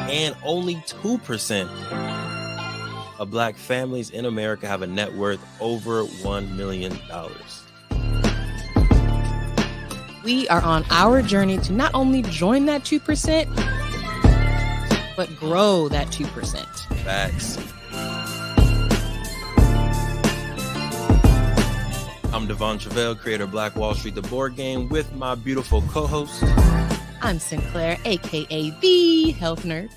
And only 2% of Black families in America have a net worth over $1 million. We are on our journey to not only join that 2%, but grow that 2%. Facts. I'm Devon Truvel, creator of Black Wall Street, the board game, with my beautiful co-host. I'm Sinclair, aka the Health Nerd.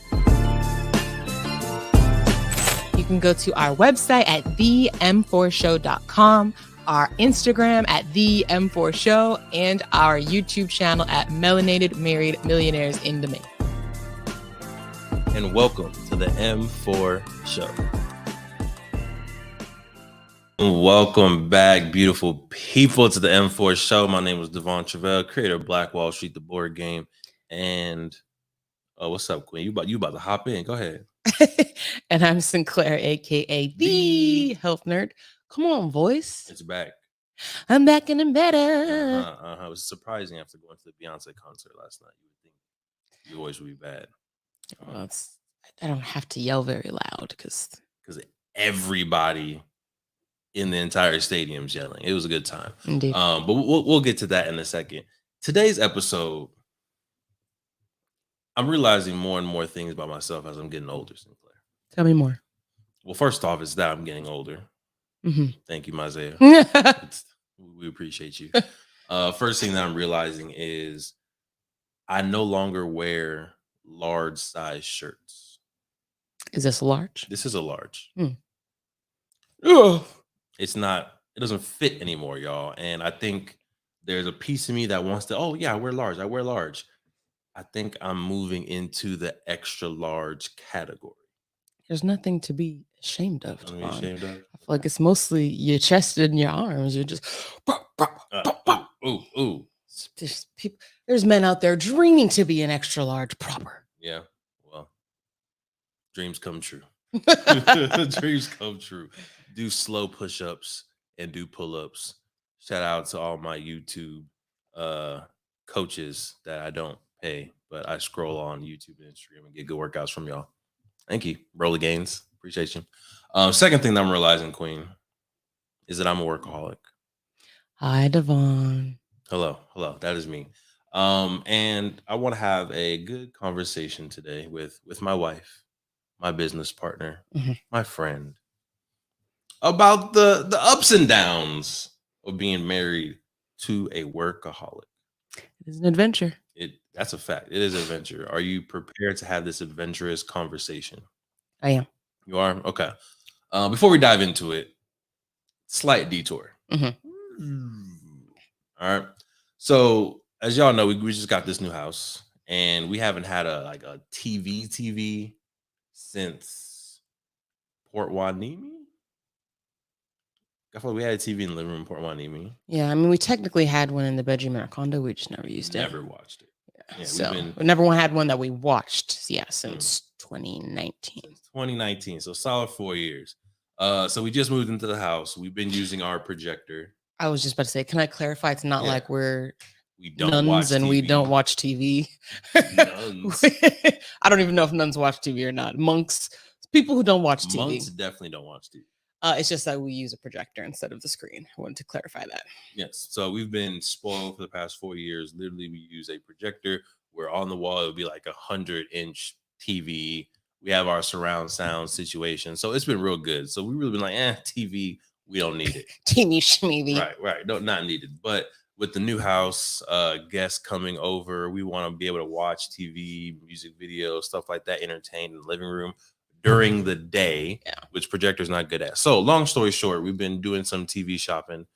You can go to our website at them4show.com, our Instagram at them4show, and our YouTube channel at Melanated Married Millionaires in the Making. And welcome to the M4 Show. Welcome back, beautiful people, to the M4 Show. My name is Devon Truvel, creator of Black Wall Street, the board game. And what's up, Queen? You about to hop in? Go ahead. And I'm Sinclair, aka the Health Nerd. Come on, voice. It's back. I'm back and I'm better. It was surprising after going to the Beyonce concert last night. You would think your voice would be bad. Well, I don't have to yell very loud because everybody in the entire stadium's yelling. It was a good time. Indeed. But we'll get to that in a second. Today's episode, I'm realizing more and more things about myself as I'm getting older, Sinclair. Tell me more. Well, first off, it's that I'm getting older. Mm-hmm. Thank you, Isaiah. We appreciate you. First thing that I'm realizing is I no longer wear large size shirts. Is this a large? This is a large. Oh. It doesn't fit anymore, y'all. And I think there's a piece of me that wants to, I wear large. I think I'm moving into the extra large category. There's nothing to be ashamed of. I feel like it's mostly your chest and your arms. You're just ooh. There's men out there dreaming to be an extra large proper. Yeah, well, dreams come true. Dreams come true. Do slow push-ups and do pull-ups. Shout out to all my YouTube coaches that I don't pay, but I scroll on YouTube and Instagram and get good workouts from y'all. Thank you. Roller Gains. Appreciate you. Second thing that I'm realizing, Queen, is that I'm a workaholic. Hi, Devon. Hello. That is me. And I want to have a good conversation today with my wife, my business partner, my friend, about the ups and downs of being married to a workaholic. It is an adventure. That's a fact. It is an adventure. Are you prepared to have this adventurous conversation? I am. You are? Okay. Before we dive into it, slight detour. Mm-hmm. All right. So as y'all know, we just got this new house, and we haven't had a TV since Port Hueneme. I thought we had a TV in the living room in Port Hueneme. Yeah, I mean, we technically had one in the bedroom in our condo. We just never used it. Never watched it. Yeah, so we never had one that we watched. Yeah, since 2019. Since 2019, so solid 4 years. So we just moved into the house. We've been using our projector. I was just about to say, can I clarify? It's not like we don't nuns watch and TV. We don't watch TV. Nuns. I don't even know if nuns watch TV or not. Monks, people who don't watch TV. Monks definitely don't watch TV. It's just that we use a projector instead of the screen. I wanted to clarify that. Yes. So we've been spoiled for the past 4 years. Literally, we use a projector where on the wall it would be like 100-inch TV. We have our surround sound situation. So it's been real good. So we really been like, TV, we don't need it. Teeny schmeevy. Right. No, not needed. But with the new house, guests coming over, we want to be able to watch TV, music videos, stuff like that, entertain in the living room during the day, which projector's not good at. So long story short, we've been doing some TV shopping.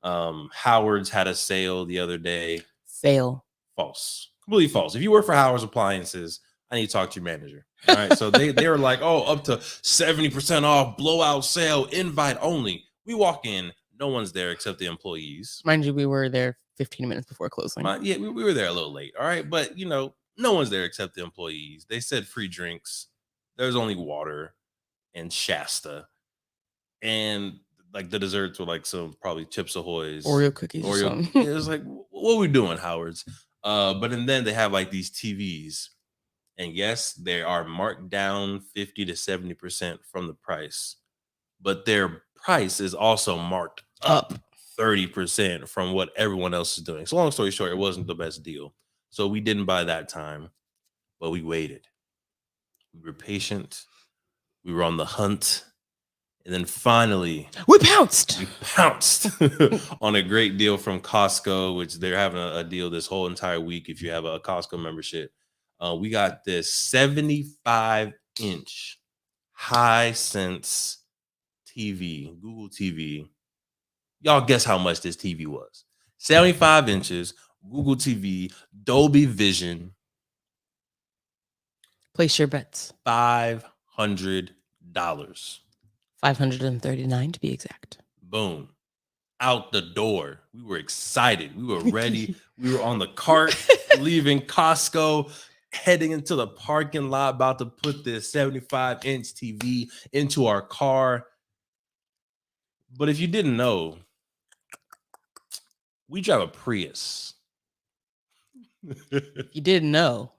Howard's had a sale the other day. Sale. False. Completely false. If you work for Howard's Appliances, I need to talk to your manager. All right. So they were like, up to 70% off, blowout sale, invite only. We walk in, no one's there except the employees. Mind you, we were there 15 minutes before closing. We were there a little late. All right. But, no one's there except the employees. They said free drinks. There's only water and Shasta. And like the desserts were like some probably Chips Ahoy's. Oreo cookies. It was like, what are we doing, Howard's? But and then they have like these TVs And yes, they are marked down 50 to 70% from the price, but their price is also marked up 30% from what everyone else is doing. So long story short, it wasn't the best deal. So we didn't buy that time, but we waited. We were patient. We were on the hunt. And then finally, we pounced on a great deal from Costco, which they're having a deal this whole entire week if you have a Costco membership. We got this 75-inch Hisense TV, Google TV. Y'all guess how much this TV was? 75 inches, Google TV, Dolby Vision. Place your bets. $500. $539 to be exact. Boom. Out the door. We were excited. We were ready. We were on the cart, leaving Costco, heading into the parking lot, about to put this 75-inch TV into our car. But if you didn't know, we drive a Prius. You didn't know,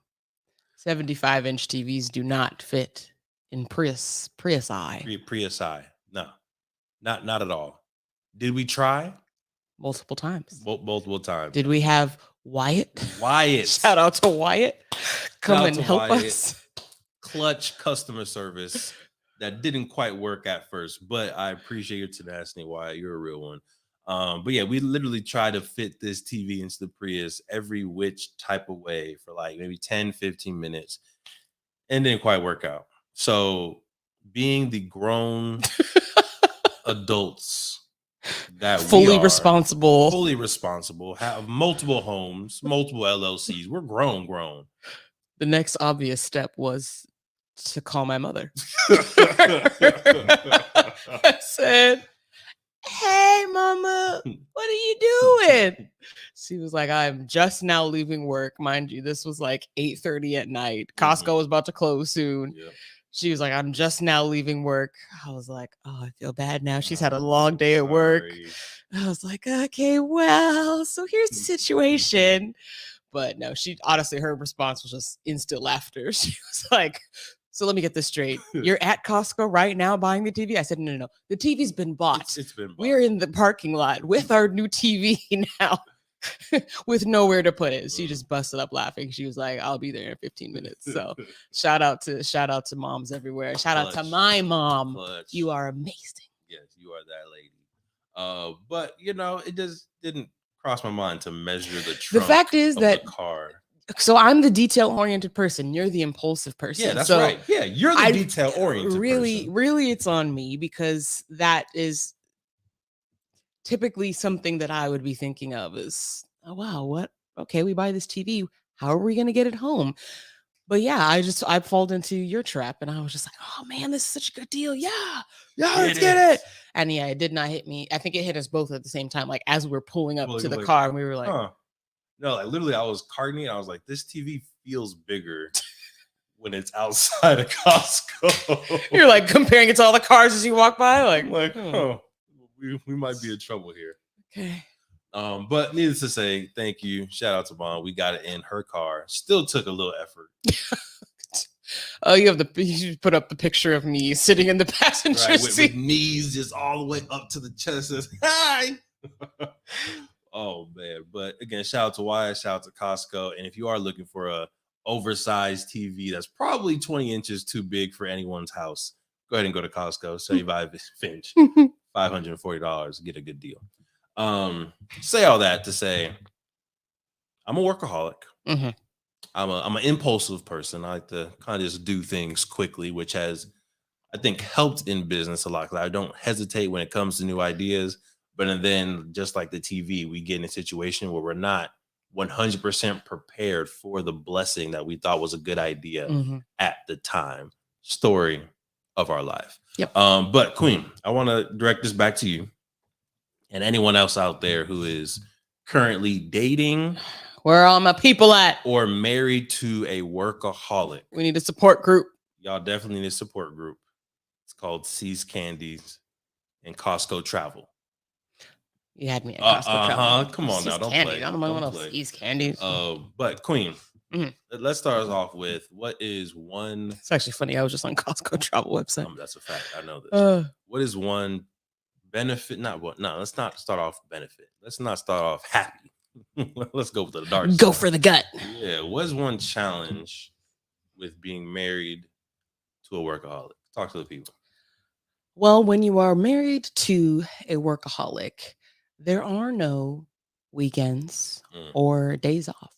75-inch TVs do not fit in Prius I. Prius I. No, not at all. Did we try? Multiple times. Multiple times. Did we have Wyatt? Shout out to Wyatt. Come and help us. Clutch customer service that didn't quite work at first, but I appreciate your tenacity, Wyatt. You're a real one. But yeah, we literally tried to fit this TV into the Prius every which type of way for like maybe 10, 15 minutes and didn't quite work out. So being the grown adults that fully responsible, have multiple homes, multiple LLCs. We're grown. The next obvious step was to call my mother. I said, "Hey, mama, what are you doing?" She was like, "I'm just now leaving work." Mind you, this was like 8:30 at night. Costco was about to close soon. Yep. She was like, "I'm just now leaving work." I was like, "Oh, I feel bad now. She's had a long day at work." I was like, "Okay, well, so here's the situation." But no, she honestly, her response was just instant laughter. She was like, "So let me get this straight. You're at Costco right now buying the TV?" I said, No. The TV's been bought. It's been bought. We're in the parking lot with our new TV now with nowhere to put it." She just busted up laughing. She was like, "I'll be there in 15 minutes." So shout out to moms everywhere. Shout out to my mom. Clutch. You are amazing. Yes, you are that lady. But it just didn't cross my mind to measure the trunk. The fact is that the car. So I'm the detail-oriented person. You're the impulsive person. Yeah, that's right. Yeah, you're the detail-oriented person. Really, it's on me because that is typically something that I would be thinking of is, "Oh, wow, what? Okay, we buy this TV. How are we going to get it home?" But yeah, I fall into your trap and I was just like, "Oh man, this is such a good deal. Yeah, let's get it." And yeah, it did not hit me. I think it hit us both at the same time. Like as we were pulling up to the car and we were like, No, like literally I was carting it. I was like, this TV feels bigger when it's outside of Costco. You're like comparing it to all the cars as you walk by. We might be in trouble here. Okay. But needless to say, thank you. Shout out to Mom. We got it in her car. Still took a little effort. Oh, you put up the picture of me sitting in the passenger seat. With knees just all the way up to the chest. Says, "Hi." Oh man. But again, shout out to Wyatt, shout out to Costco. And if you are looking for a oversized TV that's probably 20 inches too big for anyone's house, go ahead and go to Costco, 75-inch, $540, get a good deal. Say all that to say, I'm a workaholic. Mm-hmm. I'm an impulsive person. I like to kind of just do things quickly, which has, I think, helped in business a lot. I don't hesitate when it comes to new ideas. But then, just like the TV, we get in a situation where we're not 100% prepared for the blessing that we thought was a good idea at the time. Story of our life. Yep. But Queen, I want to direct this back to you and anyone else out there who is currently dating. Where are all my people at? Or married to a workaholic. We need a support group. Y'all definitely need a support group. It's called C's Candies and Costco Travel. You had me at Costco Travel. Come on now, don't play. I don't want to C's Candies. But Queen, Let's start us off with what is one. It's actually funny. I was just on Costco travel website. That's a fact. I know this. What is one benefit? No, let's not start off benefit. Let's not start off happy. Let's go with the dark side. Go for the gut. Yeah. What is one challenge with being married to a workaholic? Talk to the people. Well, when you are married to a workaholic, there are no weekends or days off.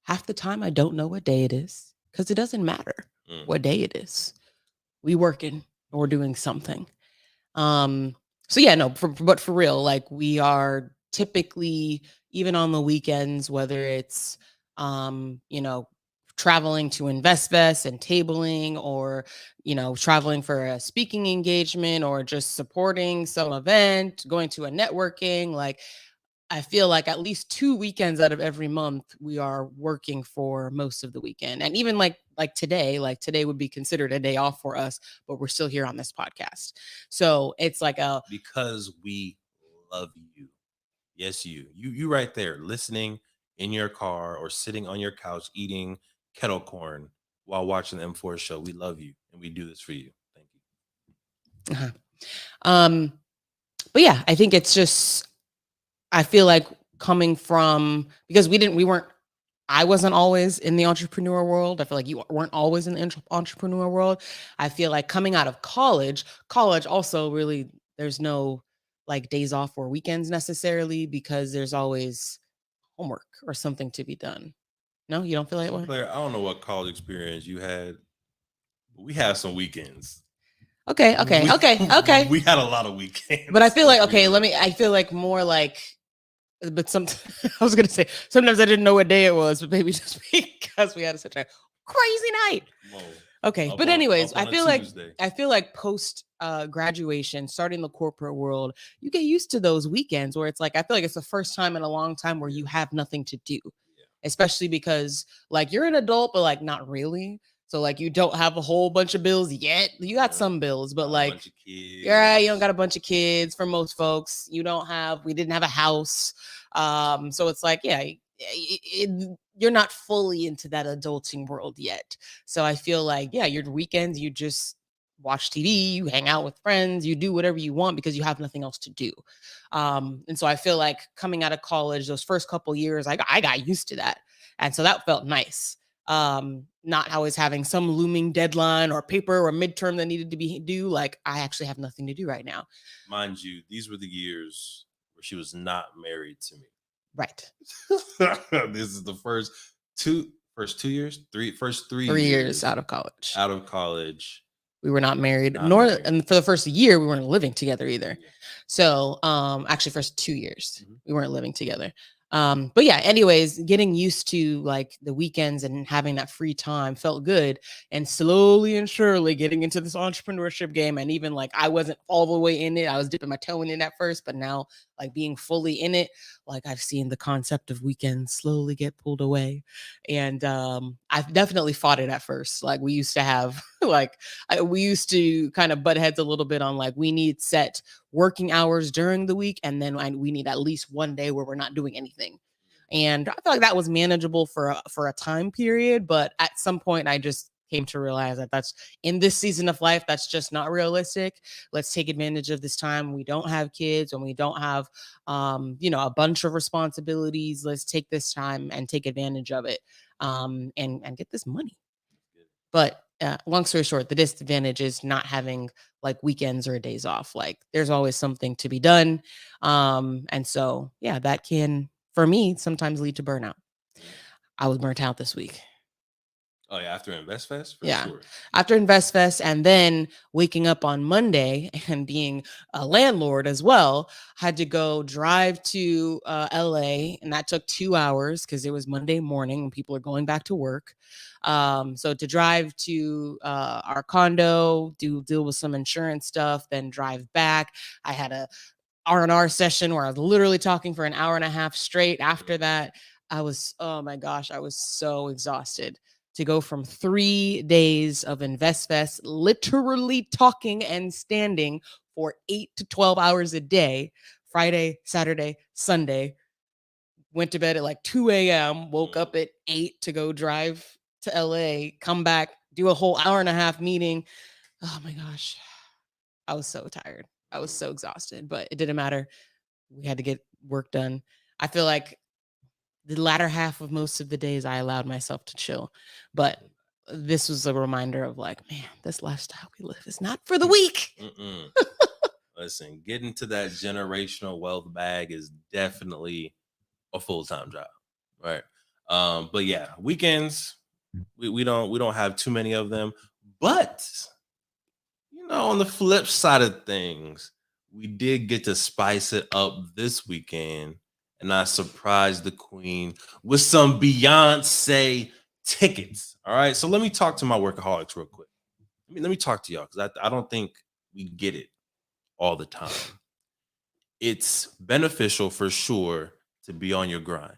Half the time, I don't know what day it is because it doesn't matter what day it is. We working or doing something. So yeah, no, but for real, like we are typically, even on the weekends, whether it's, traveling to InvestFest and tabling, or, traveling for a speaking engagement, or just supporting some event, going to a networking, like I feel like at least 2 weekends out of every month, we are working for most of the weekend. And even like today would be considered a day off for us, but we're still here on this podcast. So it's like because we love you. Yes, you right there listening in your car or sitting on your couch eating kettle corn while watching the M4 show. We love you and we do this for you. Thank you. But yeah, I think it's just, I feel like coming from, because I wasn't always in the entrepreneur world. I feel like you weren't always in the entrepreneur world. I feel like coming out of college also really, there's no like days off or weekends necessarily, because there's always homework or something to be done. No, you don't feel like Sinclair, I don't know what college experience you had, but we had some weekends. Okay. We had a lot of weekends. But I feel like, I feel like more like, but I was going to say, sometimes I didn't know what day it was, but maybe just because we had such a crazy night. Whoa. Okay. But anyways, I feel like post graduation, starting the corporate world, you get used to those weekends where it's like, I feel like it's the first time in a long time where you have nothing to do, especially because like you're an adult, but like not really. So like you don't have a whole bunch of bills yet. You got some bills, but like, yeah, you don't got a bunch of kids. For most folks, we didn't have a house. So it's like, yeah, you're not fully into that adulting world yet. So I feel like, yeah, your weekends, you just watch TV, you hang out with friends, you do whatever you want because you have nothing else to do. And so I feel like coming out of college, those first couple years, I got used to that. And so that felt nice. Not always having some looming deadline or paper or midterm that needed to be due. Like I actually have nothing to do right now. Mind you, these were the years where she was not married to me. Right. This is the first 3 years out of college. Out of college. We were not married, and for the first year, we weren't living together either. Yeah. So, actually, first 2 years, we weren't living together. But yeah, anyways, getting used to like the weekends and having that free time felt good, and slowly and surely getting into this entrepreneurship game. And even like, I wasn't all the way in it. I was dipping my toe in it at first, but now like being fully in it, like I've seen the concept of weekends slowly get pulled away. And, I've definitely fought it at first. Like we used to have we used to kind of butt heads a little bit on like, we need set working hours during the week, and then we need at least one day where we're not doing anything. And I feel like that was manageable for a time period, but at some point I just came to realize that that's in this season of life, that's just not realistic. Let's take advantage of this time. We don't have kids and we don't have a bunch of responsibilities. Let's take this time and take advantage of it, and get this money. But long story short, the disadvantage is not having like weekends or days off. Like there's always something to be done. And so, yeah, that can, for me, sometimes lead to burnout. I was burnt out this week. Oh yeah, after InvestFest? Sure. After InvestFest, and then waking up on Monday and being a landlord as well, had to go drive to LA, and that took 2 hours because it was Monday morning and people are going back to work. So to drive to our condo, deal with some insurance stuff, then drive back. I had a R&R session where I was literally talking for an hour and a half straight. After that, oh my gosh, I was so exhausted. To go from 3 days of InvestFest, literally talking and standing for 8 to 12 hours a day, Friday, Saturday, Sunday, went to bed at like 2 a.m., woke up at 8 to go drive to LA, come back, do a whole hour and a half meeting. Oh my gosh. I was so tired. I was so exhausted, but it didn't matter. We had to get work done. I feel like the latter half of most of the days I allowed myself to chill, but this was a reminder of like, man, this lifestyle we live is not for the weak. Listen, getting to that generational wealth bag is definitely a full-time job, right? But yeah, weekends we don't have too many of them, but on the flip side of things, we did get to spice it up this weekend, and I surprised the queen with some Beyonce tickets. All right, so let me talk to my workaholics real quick. Let me talk to y'all because I don't think we get it all the time. It's beneficial for sure to be on your grind.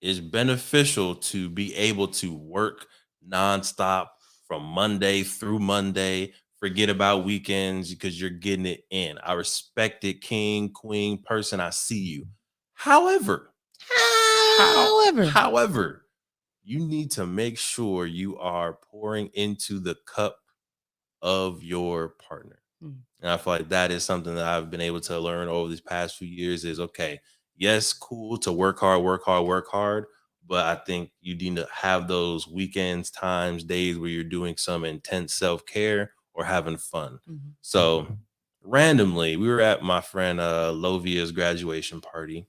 It's beneficial to be able to work nonstop from Monday through Monday. Forget about weekends because you're getting it in. I respect it, king, queen, person. I see you. However, you need to make sure you are pouring into the cup of your partner. And I feel like that is something that I've been able to learn over these past few years is, okay, yes, cool to work hard. But I think you need to have those weekends, times, days where you're doing some intense self-care or having fun. So randomly, we were at my friend Lovia's graduation party.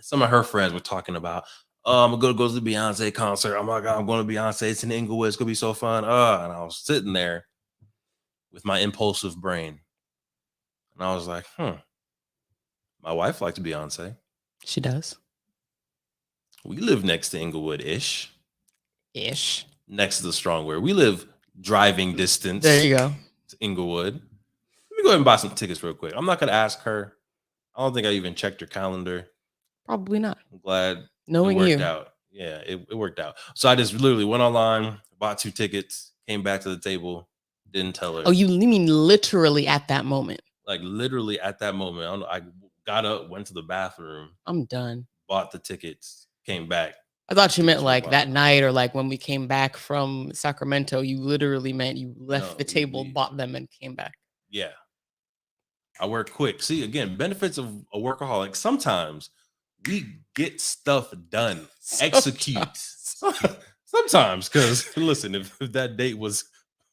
Some of her friends were talking about, oh, I'm gonna go to the Beyonce concert. Oh my God, I'm going to Beyonce. It's in Inglewood. It's gonna be so fun. And I was sitting there with my impulsive brain. And I was like, my wife likes Beyonce. She does. We live next to Inglewood-ish. Next to the strong word. We live driving distance. There you go. To Inglewood. Let me go ahead and buy some tickets real quick. I'm not going to ask her. I don't think I even checked her calendar. Probably not. I'm glad knowing it worked you out. Yeah, it worked out. So I just literally went online, bought 2 tickets, came back to the table, didn't tell her. Oh, you mean literally at that moment? Like literally at that moment. I got up, went to the bathroom. I'm done. Bought the tickets, came back. I thought you meant like that night or like when we came back from Sacramento. You literally meant you left the table, bought them, and came back. Yeah. I work quick. See, again, benefits of a workaholic. Sometimes we get stuff done, execute. Sometimes, because listen, if that date was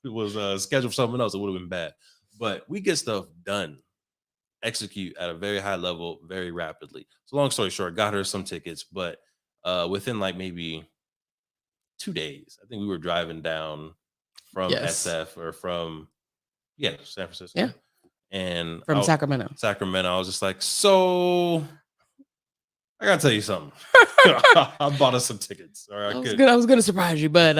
scheduled for something else, it would have been bad. But we get stuff done, execute at a very high level, very rapidly. So long story short, got her some tickets, but within like maybe 2 days, I think we were driving down from SF or from San Francisco. Yeah. And from Sacramento. I was just like, so I gotta tell you something. I bought us some tickets. All right, I was gonna surprise you, but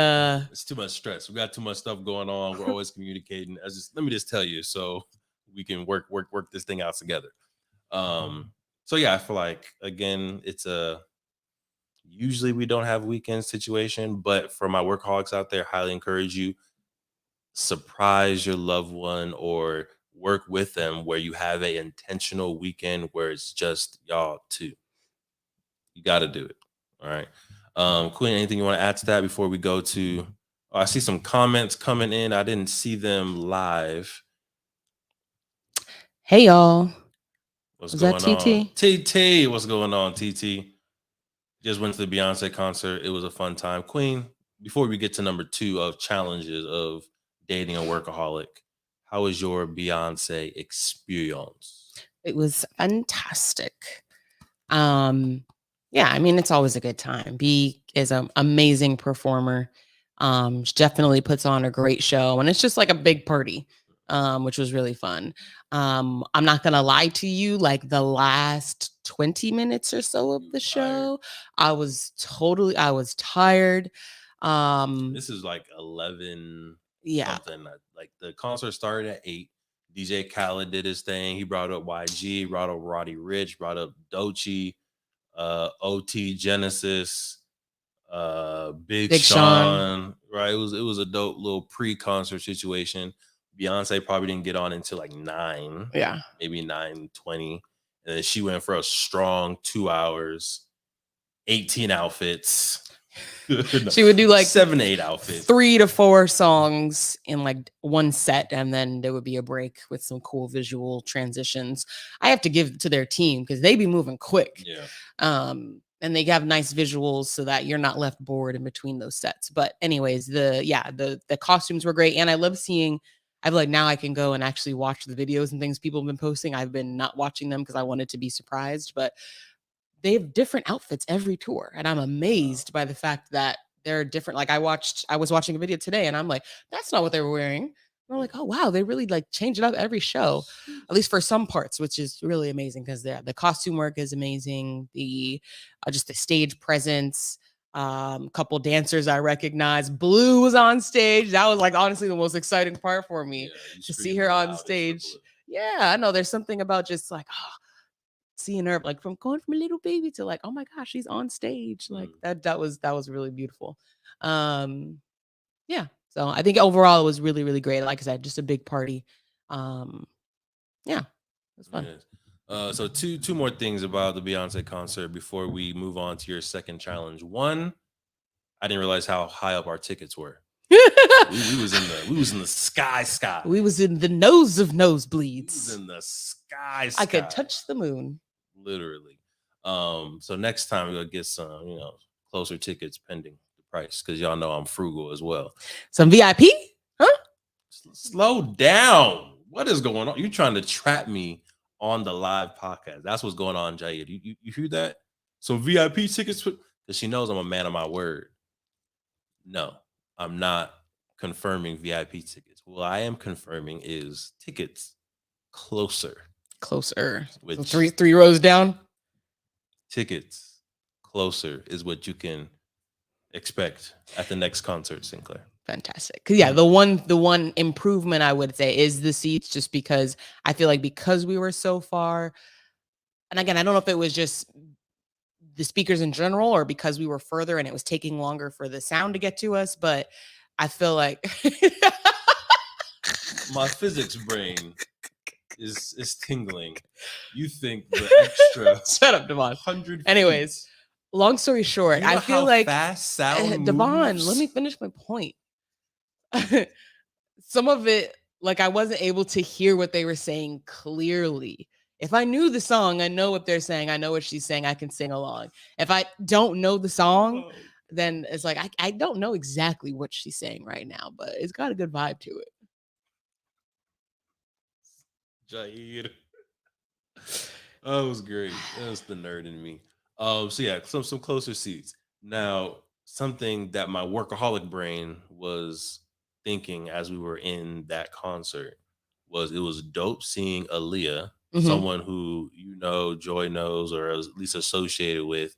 it's too much stress. We got too much stuff going on. We're always communicating. Let me just tell you, so we can work this thing out together. So yeah, I feel like again, it's usually we don't have weekend situation, but for my workaholics out there, highly encourage you, surprise your loved one or work with them where you have an intentional weekend where it's just y'all two. You got to do it. All right. Queen, anything you want to add to that before we go to, I see some comments coming in. I didn't see them live. Hey, y'all. What's going on? TT, what's going on, TT? Just went to the Beyonce concert. It was a fun time. Queen, before we get to number 2 of challenges of dating a workaholic, how was your Beyonce experience? It was fantastic. Yeah, I mean, it's always a good time. B is an amazing performer. She definitely puts on a great show, and it's just like a big party, which was really fun. I'm not gonna lie to you, like the last 20 minutes or so of the show, I was tired. This is like 11 yeah, something. Like the concert started at 8. DJ Khaled did his thing. He brought up YG, brought up Roddy Ricch, brought up Doechii, OT Genesis, Big Sean. Right. It was a dope little pre-concert situation. Beyonce probably didn't get on until like 9. Yeah. Maybe 9:20. And then she went for a strong 2 hours. 18 outfits. No, she would do like 7, 8 outfits, 3 to 4 songs in like one set, and then there would be a break with some cool visual transitions. I have to give it to their team because they be moving quick. And they have nice visuals so that you're not left bored in between those sets. But anyways, the costumes were great, and I love seeing. I feel like now I can go and actually watch the videos and things people have been posting. I've been not watching them because I wanted to be surprised, but they have different outfits every tour, and I'm amazed by the fact that they're different. Like I was watching a video today, and I'm like, that's not what they were wearing. And I'm like, oh wow, they really like change it up every show, at least for some parts, which is really amazing because the costume work is amazing. The just the stage presence. Couple dancers I recognize. Blue was on stage. That was like honestly the most exciting part for me to see her on stage. Yeah, I know there's something about just like seeing her like from going from a little baby to like, oh my gosh, she's on stage. Like that was really beautiful. Yeah. So I think overall it was really, really great. Like I said, just a big party. Yeah, it was fun. So two more things about the Beyonce concert before we move on to your second challenge. One, I didn't realize how high up our tickets were. we was in the sky. We was in the nose of nosebleeds. We was in the sky. I could touch the moon. Literally. So next time we'll get some, closer tickets pending the price, because y'all know I'm frugal as well. Some VIP? Huh? Slow down. What is going on? You trying to trap me on the live podcast? That's what's going on, Jair. You hear that? Some VIP tickets? Because she knows I'm a man of my word. No, I'm not confirming VIP tickets. What I am confirming is tickets closer. With three rows down. Tickets closer is what you can expect at the next concert, Sinclair. Fantastic. Yeah, the one improvement I would say is the seats, just because I feel like because we were so far, and again, I don't know if it was just the speakers in general or because we were further and it was taking longer for the sound to get to us, but I feel like my physics brain is tingling. You think the extra shut up, Devon. 100 Anyways, long story short, I feel like fast sound Devon, let me finish my point. Some of it, like I wasn't able to hear what they were saying clearly. If I knew the song, I know what they're saying. I know what she's saying. I can sing along. If I don't know the song, then it's like I don't know exactly what she's saying right now, but it's got a good vibe to it. Jair. That was great. That was the nerd in me. So yeah, some closer seats. Now, something that my workaholic brain was thinking as we were in that concert was it was dope seeing Aaliyah, someone who Joy knows or is at least associated with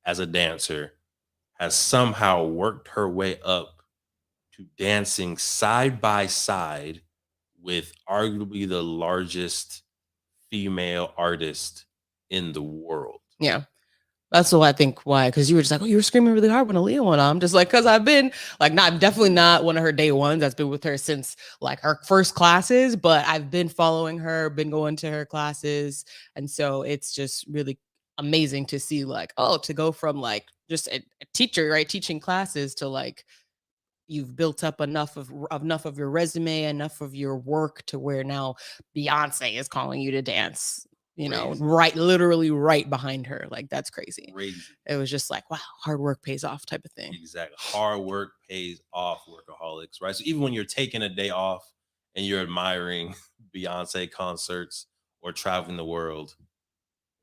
as a dancer, has somehow worked her way up to dancing side by side with arguably the largest female artist in the world. Yeah. That's what I think why, because you were just like, oh, you were screaming really hard when Aaliyah went on. I'm just like, because I've been like, definitely not one of her day ones. That's been with her since like her first classes, but I've been following her, been going to her classes. And so it's just really amazing to see like, to go from like just a teacher, right, teaching classes to like, you've built up enough of your resume, enough of your work to where now Beyonce is calling you to dance. Literally right behind her. Like, that's crazy. It was just like, wow, hard work pays off type of thing. Exactly. Hard work pays off, workaholics, right? So even when you're taking a day off and you're admiring Beyonce concerts or traveling the world,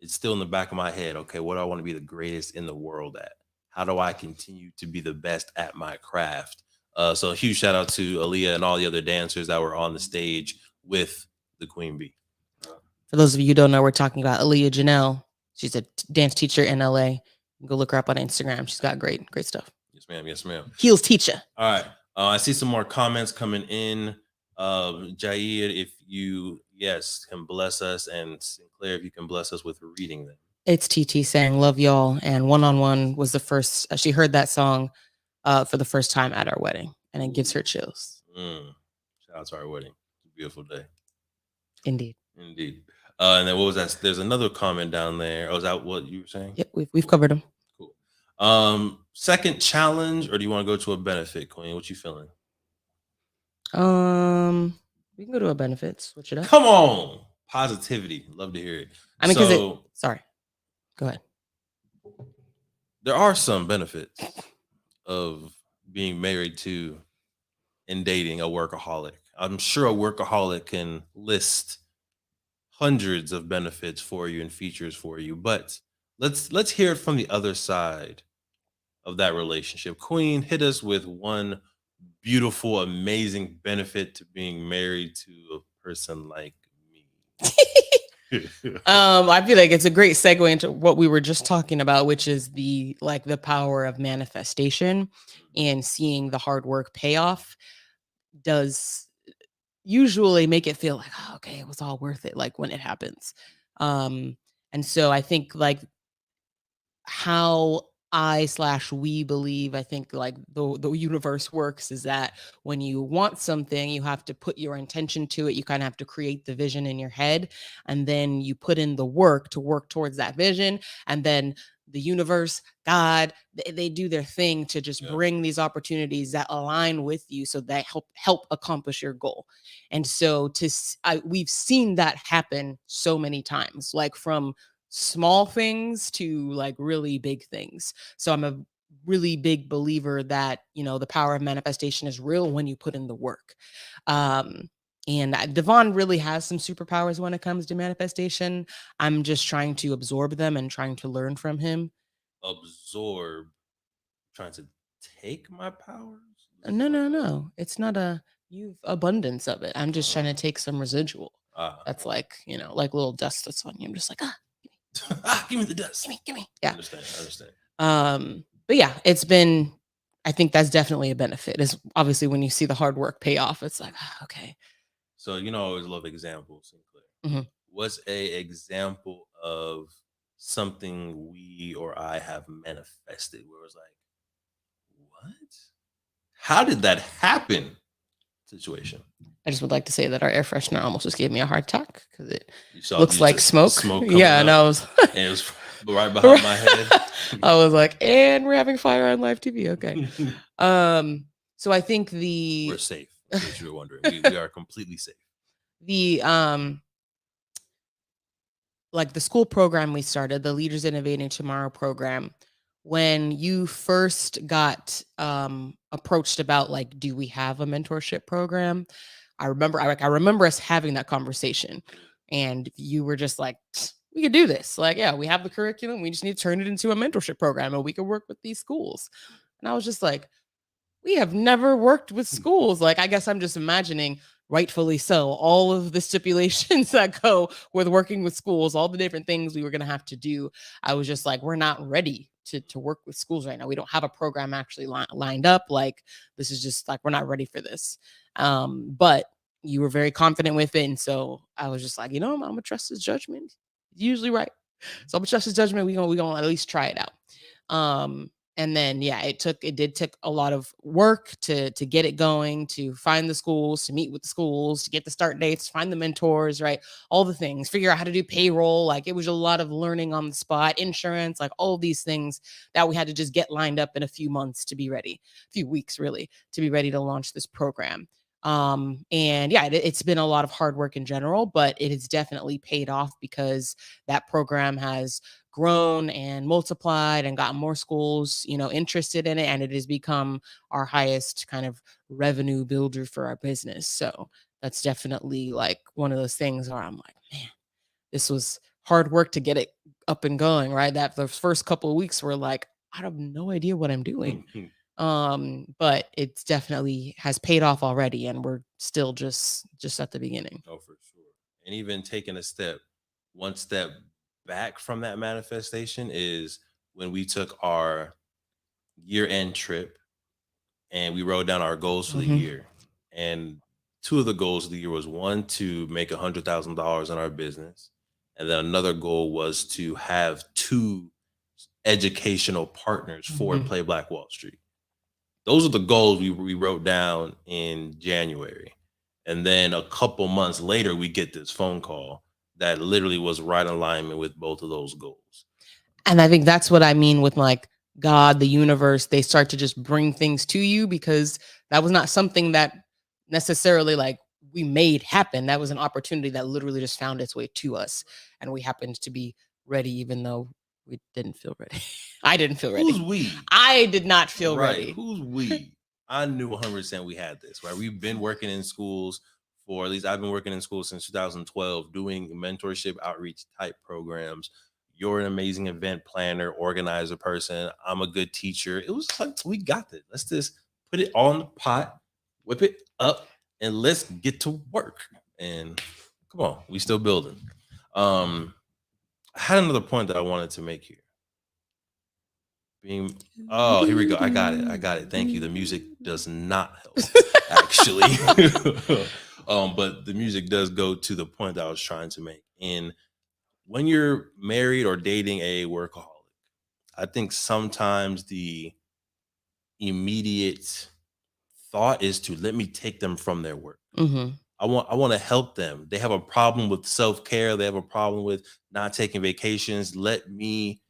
it's still in the back of my head. Okay, what do I want to be the greatest in the world at? How do I continue to be the best at my craft? So a huge shout out to Aaliyah and all the other dancers that were on the stage with the Queen Bee. For those of you who don't know, we're talking about Aaliyah Janelle. She's a dance teacher in LA. Go look her up on Instagram. She's got great stuff. Yes, ma'am. Yes, ma'am. Heels teacher. All right. I see some more comments coming in. Jair, if you, can bless us, and Sinclair, if you can bless us with reading them. It's TT saying, love y'all. And One-on-One was the first, she heard that song for the first time at our wedding, and it gives her chills. Shout out to our wedding. It's a beautiful day. Indeed. And then what was that? There's another comment down there. Oh, is that what you were saying? Yep, we've covered them. Cool. Second challenge, or do you want to go to a benefit, Queen? What you feeling? We can go to a benefit. Switch it up. Come on, positivity. Love to hear it. I mean, because sorry, go ahead. There are some benefits of being married to and dating a workaholic. I'm sure a workaholic can list hundreds of benefits for you and features for you, but let's hear it from the other side of that relationship. Queen, hit us with one beautiful, amazing benefit to being married to a person like me. I feel like it's a great segue into what we were just talking about, which is the power of manifestation, and seeing the hard work pay off does usually make it feel like, oh, okay, it was all worth it, like when it happens. And so I think like how we believe, I think like the universe works is that when you want something, you have to put your intention to it. You kind of have to create the vision in your head, and then you put in the work to work towards that vision. And then the universe, God, they do their thing to just bring these opportunities that align with you, so that help accomplish your goal. And so we've seen that happen so many times, like from small things to like really big things. So I'm a really big believer that, the power of manifestation is real when you put in the work. And Devon really has some superpowers when it comes to manifestation. I'm just trying to absorb them and trying to learn from him. Absorb? Trying to take my powers? No. It's not you've abundance of it. I'm just trying to take some residual. That's like, like little dust that's on you. I'm just like, give me the dust. Give me. Yeah. I understand. But yeah, I think that's definitely a benefit, is obviously when you see the hard work pay off, it's like, okay. So, I always love examples, Sinclair. Mm-hmm. What's a example of something we or I have manifested where it was like, what? How did that happen? Situation. I just would like to say that our air freshener almost just gave me a heart attack because it looks like smoke. Yeah, and I was and it was right behind my head. I was like, and we're having fire on live TV. Okay. So I think we're safe. In case you were wondering, we are completely safe. The like the school program we started, the Leaders Innovating Tomorrow program. When you first got approached about like, do we have a mentorship program? I remember us having that conversation, and you were just like, we could do this. Like, yeah, we have the curriculum. We just need to turn it into a mentorship program, and we could work with these schools. And I was just like, we have never worked with schools. Like, I guess I'm just imagining, rightfully so, all of the stipulations that go with working with schools, all the different things we were going to have to do. I was just like, we're not ready to work with schools right now. We don't have a program actually lined up. Like, this is just like, we're not ready for this. But you were very confident with it. And so I was just like, I'm going to trust his judgment. He's usually right. So I'm going to trust his judgment. We're going to at least try it out. And then, yeah, it did take a lot of work to get it going, to find the schools, to meet with the schools, to get the start dates, find the mentors, right? All the things, figure out how to do payroll. Like, it was a lot of learning on the spot, insurance, like all of these things that we had to just get lined up in a few months to be ready, a few weeks really, to be ready to launch this program. And yeah, it's been a lot of hard work in general, but it has definitely paid off because that program has grown and multiplied and gotten more schools, interested in it. And it has become our highest kind of revenue builder for our business. So that's definitely like one of those things where I'm like, man, this was hard work to get it up and going, right? That the first couple of weeks were like, I have no idea what I'm doing. But it's definitely has paid off already, and we're still just at the beginning. Oh, for sure. And even taking one step back from that manifestation is when we took our year-end trip and we wrote down our goals for the year. And two of the goals of the year was, one, to make $100,000 in our business. And then another goal was to have 2 educational partners for Play Black Wall Street. Those are the goals we wrote down in January. And then a couple months later, we get this phone call that literally was right in alignment with both of those goals. And I think that's what I mean with like God, the universe, they start to just bring things to you, because that was not something that necessarily like we made happen. That was an opportunity that literally just found its way to us. And we happened to be ready, even though we didn't feel ready. I didn't feel ready. Who's we? I did not feel right. ready. Who's we? I knew 100% we had this, right? We've been working in schools for, at least I've been working in schools since 2012, doing mentorship outreach type programs. You're an amazing event planner, organizer person. I'm a good teacher. It was like, we got this. Let's just put it all in the pot, whip it up, and let's get to work. And come on, we still building. I had another point that I wanted to make here. Oh, here we go. I got it. Thank you. The music does not help, actually. But the music does go to the point that I was trying to make. And when you're married or dating a workaholic, I think sometimes the immediate thought is to let me take them from their work. Mm-hmm. I want to help them. They have a problem with self-care. They have a problem with not taking vacations. Let me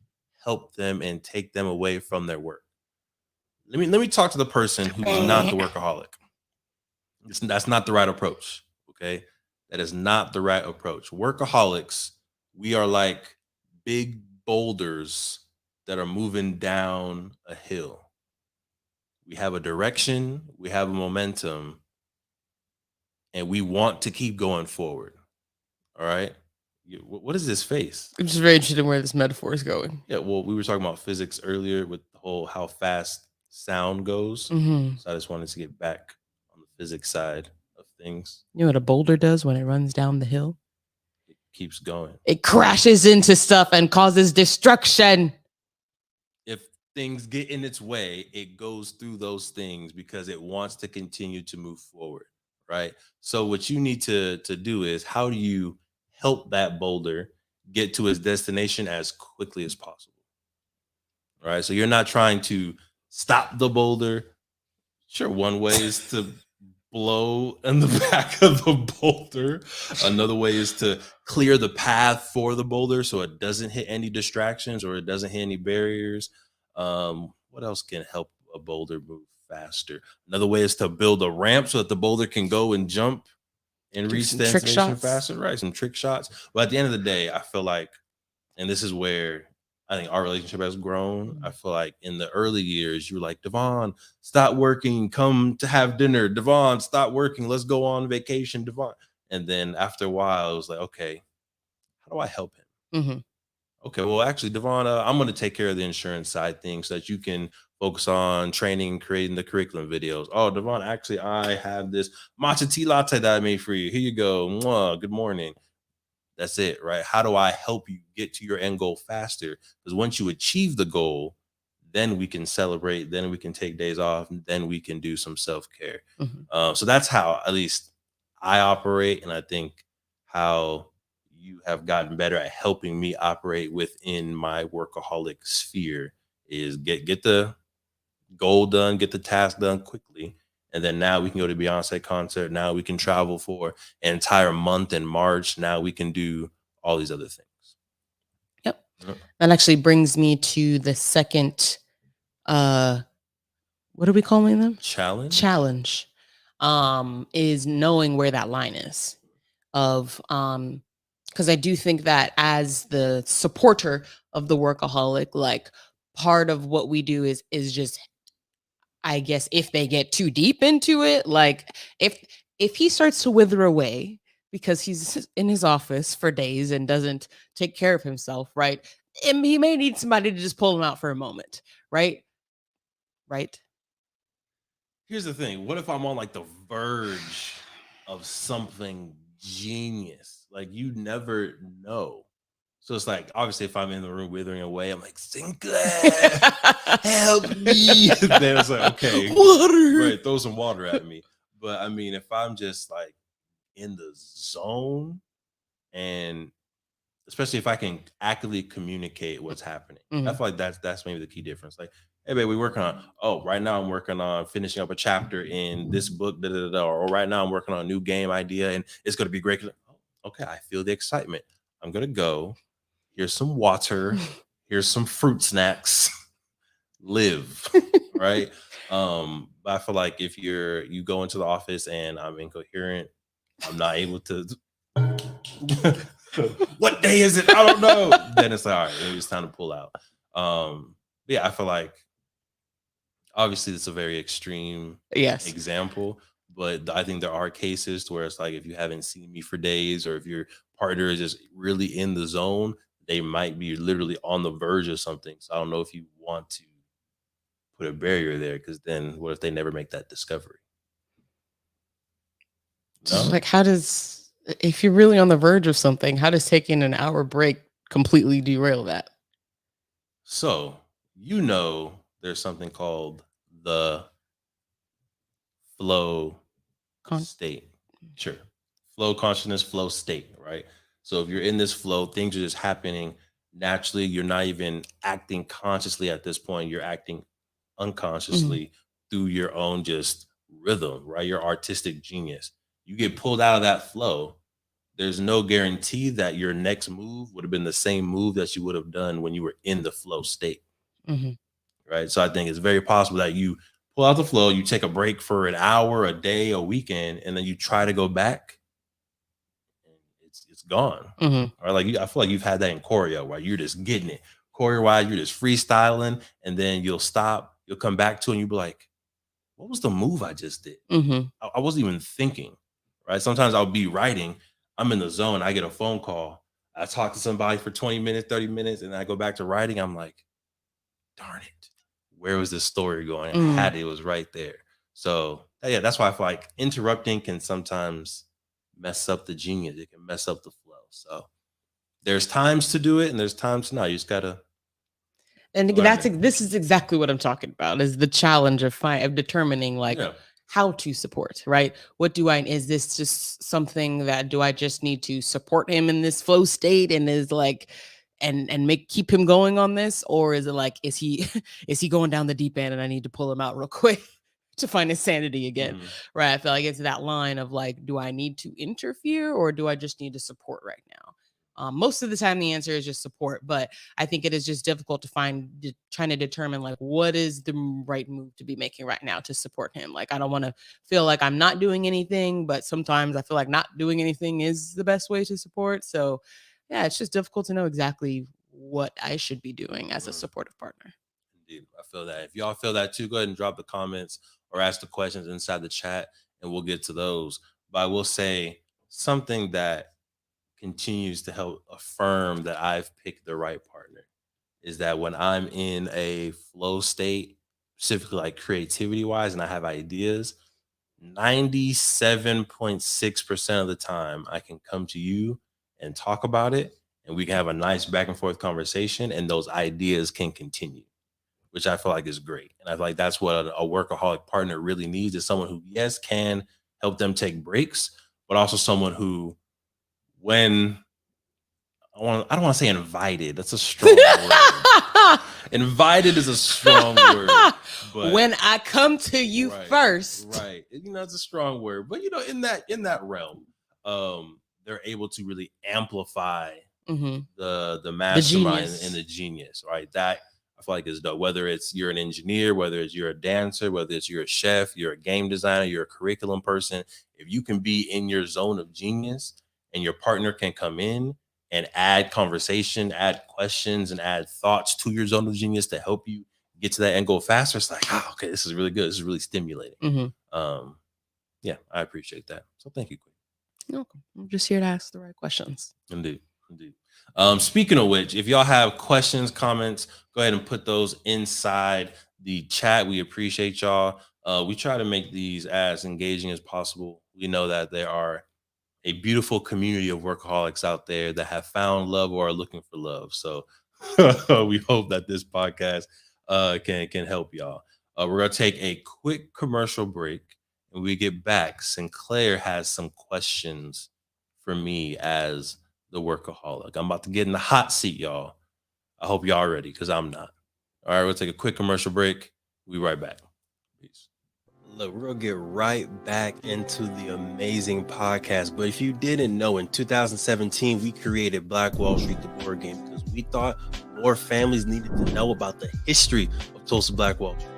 help them and take them away from their work. Let me talk to the person who's not the workaholic. That's not the right approach. Okay. That is not the right approach. Workaholics, we are like big boulders that are moving down a hill. We have a direction, we have a momentum, and we want to keep going forward. All right. What is this face? I'm just very interested in where this metaphor is going. Yeah, well, we were talking about physics earlier with the whole how fast sound goes. Mm-hmm. So I just wanted to get back on the physics side of things. You know what a boulder does when it runs down the hill? It keeps going. It crashes into stuff and causes destruction. If things get in its way, it goes through those things because it wants to continue to move forward, right? So what you need to do is, how do you help that boulder get to its destination as quickly as possible? All right. So you're not trying to stop the boulder. Sure, one way is to blow in the back of the boulder. Another way is to clear the path for the boulder so it doesn't hit any distractions or it doesn't hit any barriers. What else can help a boulder move faster? Another way is to build a ramp so that the boulder can go and jump and reach the destination faster. Right, some trick shots. But at the end of the day, I feel like, and this is where I think our relationship has grown. I feel like in the early years, you were like, Devon, stop working, come to have dinner. Devon, stop working, let's go on vacation, Devon. And then after a while, it was like, okay, how do I help him? Mm-hmm. Okay, well, actually, Devon, I'm going to take care of the insurance side things so that you can focus on training and creating the curriculum videos. Oh, Devon, actually, I have this matcha tea latte that I made for you. Here you go. Mwah, good morning. That's it, right? How do I help you get to your end goal faster? Because once you achieve the goal, then we can celebrate, then we can take days off, and then we can do some self-care. Mm-hmm. So that's how at least I operate. And I think how you have gotten better at helping me operate within my workaholic sphere is get the goal done, get the task done quickly. And then now we can go to Beyonce concert. Now we can travel for an entire month in March. Now we can do all these other things. Yep. That actually brings me to the second, what are we calling them? Challenge. Is knowing where that line is of, because I do think that as the supporter of the workaholic, like part of what we do is just, I guess, if they get too deep into it, like if he starts to wither away because he's in his office for days and doesn't take care of himself, right? And he may need somebody to just pull him out for a moment, right? Right. Here's the thing. What if I'm on like the verge of something genius? Like, you never know. So it's like, obviously, if I'm in the room withering away, I'm like, Sinclair, help me. Then it's like, okay, water. Right, throw some water at me. But I mean, if I'm just like in the zone, and especially if I can actively communicate what's happening, I feel like that's maybe the key difference. Like, hey, babe, we working on, right now I'm working on finishing up a chapter in this book, or right now I'm working on a new game idea, and it's going to be great. Okay, I feel the excitement. I'm going to go. Here's some water. Here's some fruit snacks. live, right? But I feel like if you go into the office and I'm incoherent, I'm not able to. What day is it? I don't know. Then it's like, all right, maybe it's time to pull out. Yeah, I feel like obviously it's a very extreme example, but I think there are cases where it's like if you haven't seen me for days, or if your partner is just really in the zone, they might be literally on the verge of something. So I don't know if you want to put a barrier there, because then what if they never make that discovery? No? Like, if you're really on the verge of something, how does taking an hour break completely derail that? So, there's something called the flow state. Sure. Flow consciousness, flow state, right? So if you're in this flow, things are just happening naturally. You're not even acting consciously at this point. You're acting unconsciously through your own just rhythm, right? Your artistic genius. You get pulled out of that flow, there's no guarantee that your next move would have been the same move that you would have done when you were in the flow state. Right. So I think it's very possible that you pull out the flow, you take a break for an hour, a day, a weekend, and then you try to go back, and it's gone. Or like I feel like you've had that in choreo, where you're just getting it. Choreo wise, you're just freestyling, and then you'll stop, you'll come back to it, and you'll be like, what was the move I just did? I wasn't even thinking. Right. Sometimes I'll be writing, I'm in the zone, I get a phone call, I talk to somebody for 20 minutes, 30 minutes, and I go back to writing. I'm like, darn it, where was this story going? I had it was right there. So yeah, that's why I feel like interrupting can sometimes mess up the genius. It can mess up the flow. So there's times to do it and there's times to not. You just gotta. And this is exactly what I'm talking about, is the challenge of determining how to support, right? Is this just something that do I just need to support him in this flow state and is like, and keep him going on this? Or is it like, is he going down the deep end and I need to pull him out real quick to find his sanity again? Right. I feel like it's that line of like, do I need to interfere or do I just need to support right now? Most of the time the answer is just support, but I think it is just difficult to trying to determine like what is the right move to be making right now to support him. Like, I don't want to feel like I'm not doing anything, but sometimes I feel like not doing anything is the best way to support. So yeah, it's just difficult to know exactly what I should be doing as a supportive partner. Indeed, I feel that. If y'all feel that too, go ahead and drop the comments or ask the questions inside the chat and we'll get to those. But I will say something that continues to help affirm that I've picked the right partner is that when I'm in a flow state, specifically like creativity wise, and I have ideas, 97.6% of the time I can come to you and talk about it and we can have a nice back and forth conversation and those ideas can continue, which I feel like is great. And I feel like that's what a workaholic partner really needs, is someone who, yes, can help them take breaks, but also someone who, when I don't want to say invited. That's a strong word. Invited is a strong word. But when I come to you first. Right. It's a strong word. But in that realm, they're able to really amplify the mastermind and the genius, right? That I feel like is dope. Whether it's you're an engineer, whether it's you're a dancer, whether it's you're a chef, you're a game designer, you're a curriculum person, if you can be in your zone of genius and your partner can come in and add conversation, add questions, and add thoughts to your zone of genius to help you get to that end goal faster, it's like, oh, okay, this is really good. This is really stimulating. Yeah, I appreciate that. So thank you, Queen. You're welcome. I'm just here to ask the right questions. Indeed. Speaking of which, if y'all have questions, comments, go ahead and put those inside the chat. We appreciate y'all. We try to make these as engaging as possible. We know that there are a beautiful community of workaholics out there that have found love or are looking for love. So we hope that this podcast can help y'all. We're going to take a quick commercial break. And when we get back, Sinclair has some questions for me as the workaholic. I'm about to get in the hot seat, y'all. I hope y'all are ready, because I'm not. All right, we'll take a quick commercial break. We'll be right back. Peace. Look, we're going to get right back into the amazing podcast. But if you didn't know, in 2017, we created Black Wall Street, the board game, because we thought more families needed to know about the history of Tulsa Black Wall Street.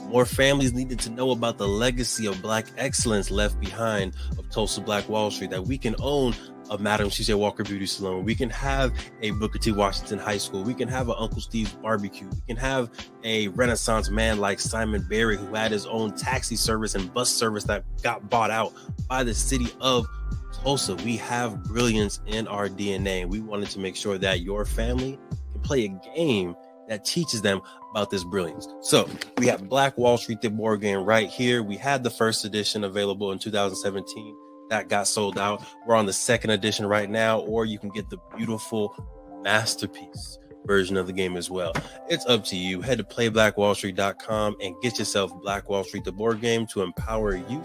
More families needed to know about the legacy of Black excellence left behind of Tulsa Black Wall Street, that we can own a Madam C.J. Walker Beauty Salon. We can have a Booker T. Washington High School. We can have an Uncle Steve's Barbecue. We can have a Renaissance man like Simon Berry, who had his own taxi service and bus service that got bought out by the city of Tulsa. We have brilliance in our DNA. We wanted to make sure that your family can play a game that teaches them about this brilliance. So we have Black Wall Street, the board game right here. We had the first edition available in 2017. That got sold out. We're on the second edition right now, or you can get the beautiful masterpiece version of the game as well. It's up to you. Head to playblackwallstreet.com and get yourself Black Wall Street, the board game, to empower you,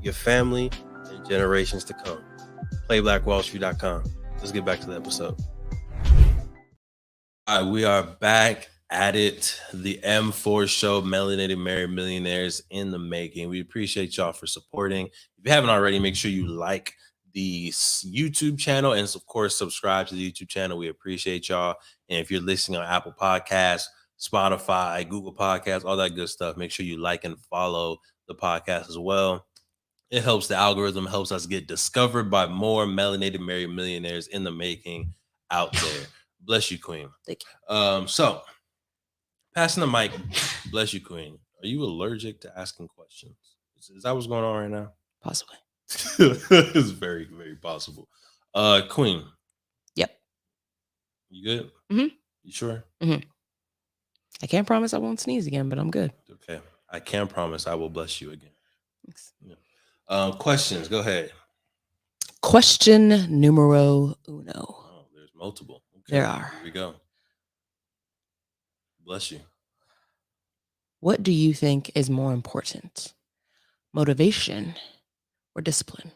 your family, and generations to come. Playblackwallstreet.com. Let's get back to the episode. All right, we are back at it. The M4 show, Melanated Married Millionaires, in the making. We appreciate y'all for supporting. If you haven't already, make sure you like the YouTube channel and, of course, subscribe to the YouTube channel. We appreciate y'all. And if you're listening on Apple Podcasts, Spotify, Google Podcasts, all that good stuff, make sure you like and follow the podcast as well. It helps the algorithm, helps us get discovered by more Melanated Married Millionaires in the making out there. Bless you, Queen. Thank you. So, passing the mic. Bless you, Queen. Are you allergic to asking questions? Is that what's going on right now? Possibly. It's very, very possible. Queen. Yep. You good? Mm-hmm. You sure? Mm-hmm. I can't promise I won't sneeze again, but I'm good. Okay. I can promise I will bless you again. Thanks. Yeah. Questions. Go ahead. Question numero uno. Oh, there's multiple. Okay. There are. Here we go. Bless you. What do you think is more important? Motivation or discipline?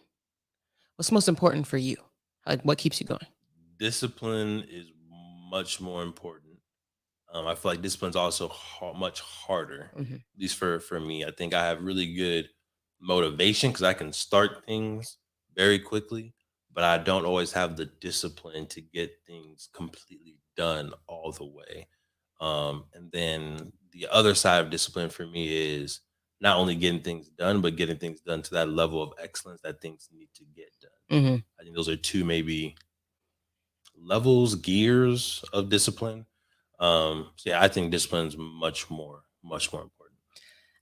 What's most important for you? Like, what keeps you going? Discipline is much more important. I feel like discipline's also much harder, at least for me. I think I have really good motivation because I can start things very quickly, but I don't always have the discipline to get things completely done all the way. And then the other side of discipline for me is not only getting things done, but getting things done to that level of excellence that things need to get done. I think those are two maybe levels, gears of discipline. So yeah, I think discipline is much more important.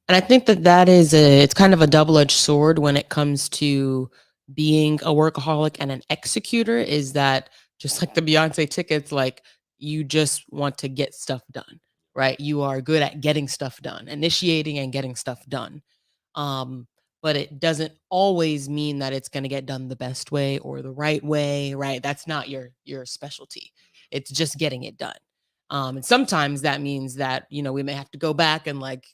And I think that is it's kind of a double-edged sword when it comes to being a workaholic and an executor, is that just like the Beyonce tickets, like you just want to get stuff done, right? You are good at getting stuff done, initiating and getting stuff done. But it doesn't always mean that it's going to get done the best way or the right way, right? That's not your specialty. It's just getting it done. And sometimes that means that, you know, we may have to go back and like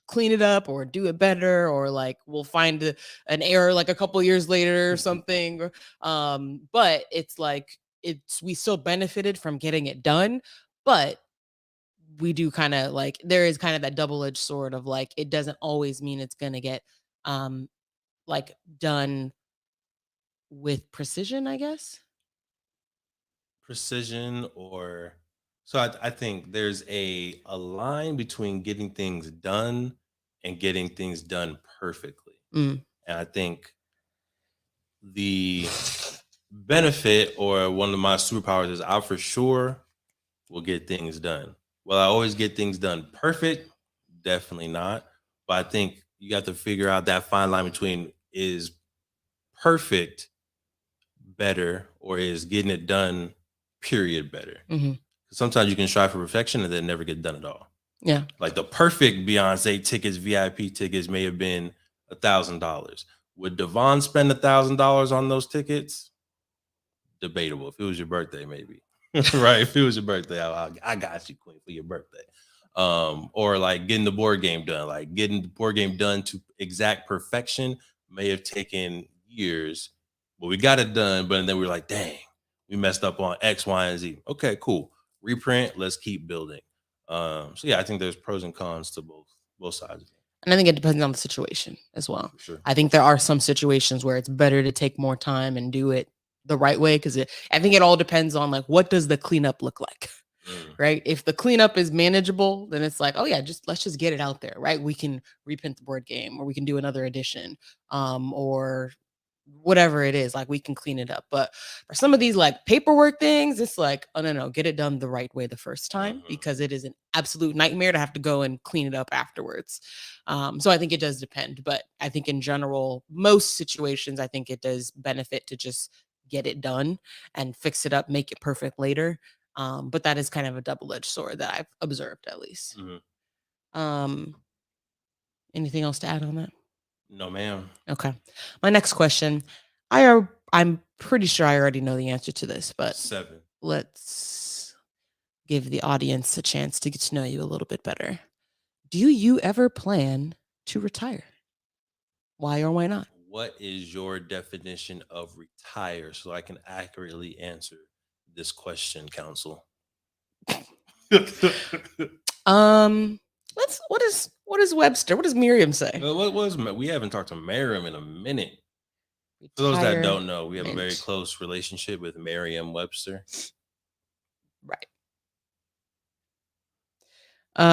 clean it up or do it better, or like we'll find an error like a couple years later or something. But it's like, we still benefited from getting it done, but we do kind of like, there is kind of that double-edged sword of like, it doesn't always mean it's going to get like done with precision, I guess. Precision, or so I think there's a line between getting things done and getting things done perfectly. And I think the benefit, or one of my superpowers, is I for sure will get things done. Will I always get things done perfect? Definitely not. But I think you got to figure out that fine line between, is perfect better, or is getting it done period better? Sometimes you can strive for perfection and then never get done at all. Yeah. Like the perfect Beyonce tickets, VIP tickets, may have been $1,000. Would Devon spend $1,000 on those tickets? Debatable. If it was your birthday, maybe. Right? If it was your birthday, I got you, Queen, for your birthday. Or like getting the board game done. Like getting the board game done to exact perfection may have taken years, but we got it done. But then we were like, dang, we messed up on X, Y, and Z. Okay, cool. Reprint. Let's keep building. So yeah, I think there's pros and cons to both sides of it. And I think it depends on the situation as well. For sure. I think there are some situations where it's better to take more time and do it the right way, because I think it all depends on like, what does the cleanup look like, right? If the cleanup is manageable, then it's like, oh yeah, let's just get it out there, right? We can reprint the board game, or we can do another edition, or whatever it is, like we can clean it up. But for some of these like paperwork things, it's like, oh no, get it done the right way the first time, because it is an absolute nightmare to have to go and clean it up afterwards. So I think it does depend, but I think in general, most situations, I think it does benefit to just get it done and fix it up, make it perfect later. But that is kind of a double-edged sword that I've observed, at least. Anything else to add on that? No, ma'am. Okay. My next question. I'm pretty sure I already know the answer to this, but 7. Let's give the audience a chance to get to know you a little bit better. Do you ever plan to retire? Why or why not? What is your definition of retire, so I can accurately answer this question, counsel? What is Webster? What does Merriam say? What was we haven't talked to Merriam in a minute. For those that don't know, we have a very close relationship with Merriam-Webster. Right.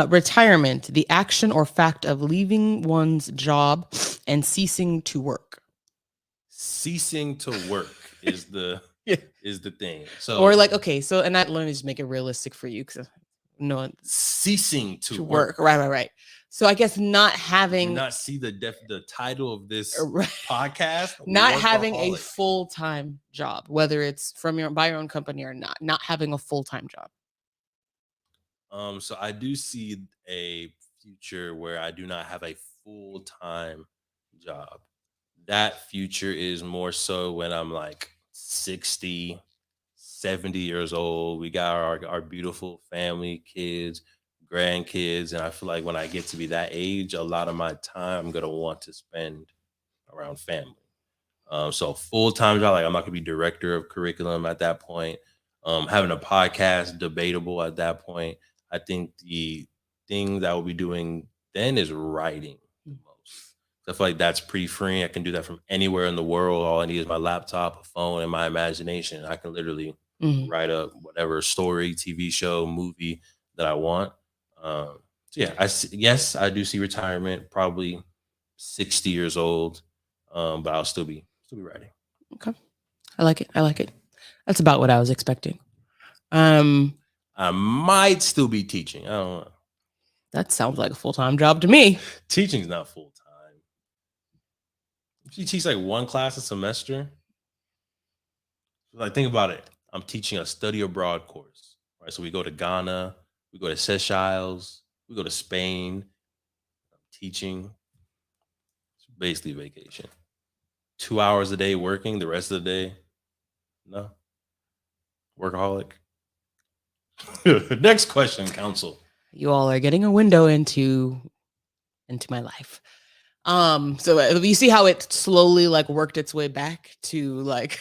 Retirement, the action or fact of leaving one's job and ceasing to work. Ceasing to work is the is the thing. So, or like, okay, so and let me just make it realistic for you, because no, ceasing to work. Right. So I guess not having. Did you not see the title of this podcast? Not having a full-time job, whether it's by your own company or not having a full-time job. So I do see a future where I do not have a full-time job. That future is more so when I'm like 60, 70 years old. We got our beautiful family, kids, grandkids. And I feel like when I get to be that age, a lot of my time I'm going to want to spend around family. So full-time job, like I'm not going to be director of curriculum at that point. Having a podcast, debatable at that point. I think the thing that I will be doing then is writing the most. I feel like that's pretty free. I can do that from anywhere in the world. All I need is my laptop, a phone, and my imagination. I can literally write up whatever story, TV show, movie that I want. So yeah, yes, I do see retirement, probably 60 years old, but I'll still be writing. Okay, I like it. That's about what I was expecting. I might still be teaching. I don't know. That sounds like a full-time job to me. Teaching's not full-time. If you teach like one class a semester, like think about it. I'm teaching a study abroad course, right? So we go to Ghana, we go to Seychelles, we go to Spain. I'm teaching. It's basically vacation. 2 hours a day working, the rest of the day, no. Workaholic. Next question, counsel. You all are getting a window into my life. So you see how it slowly like worked its way back to like,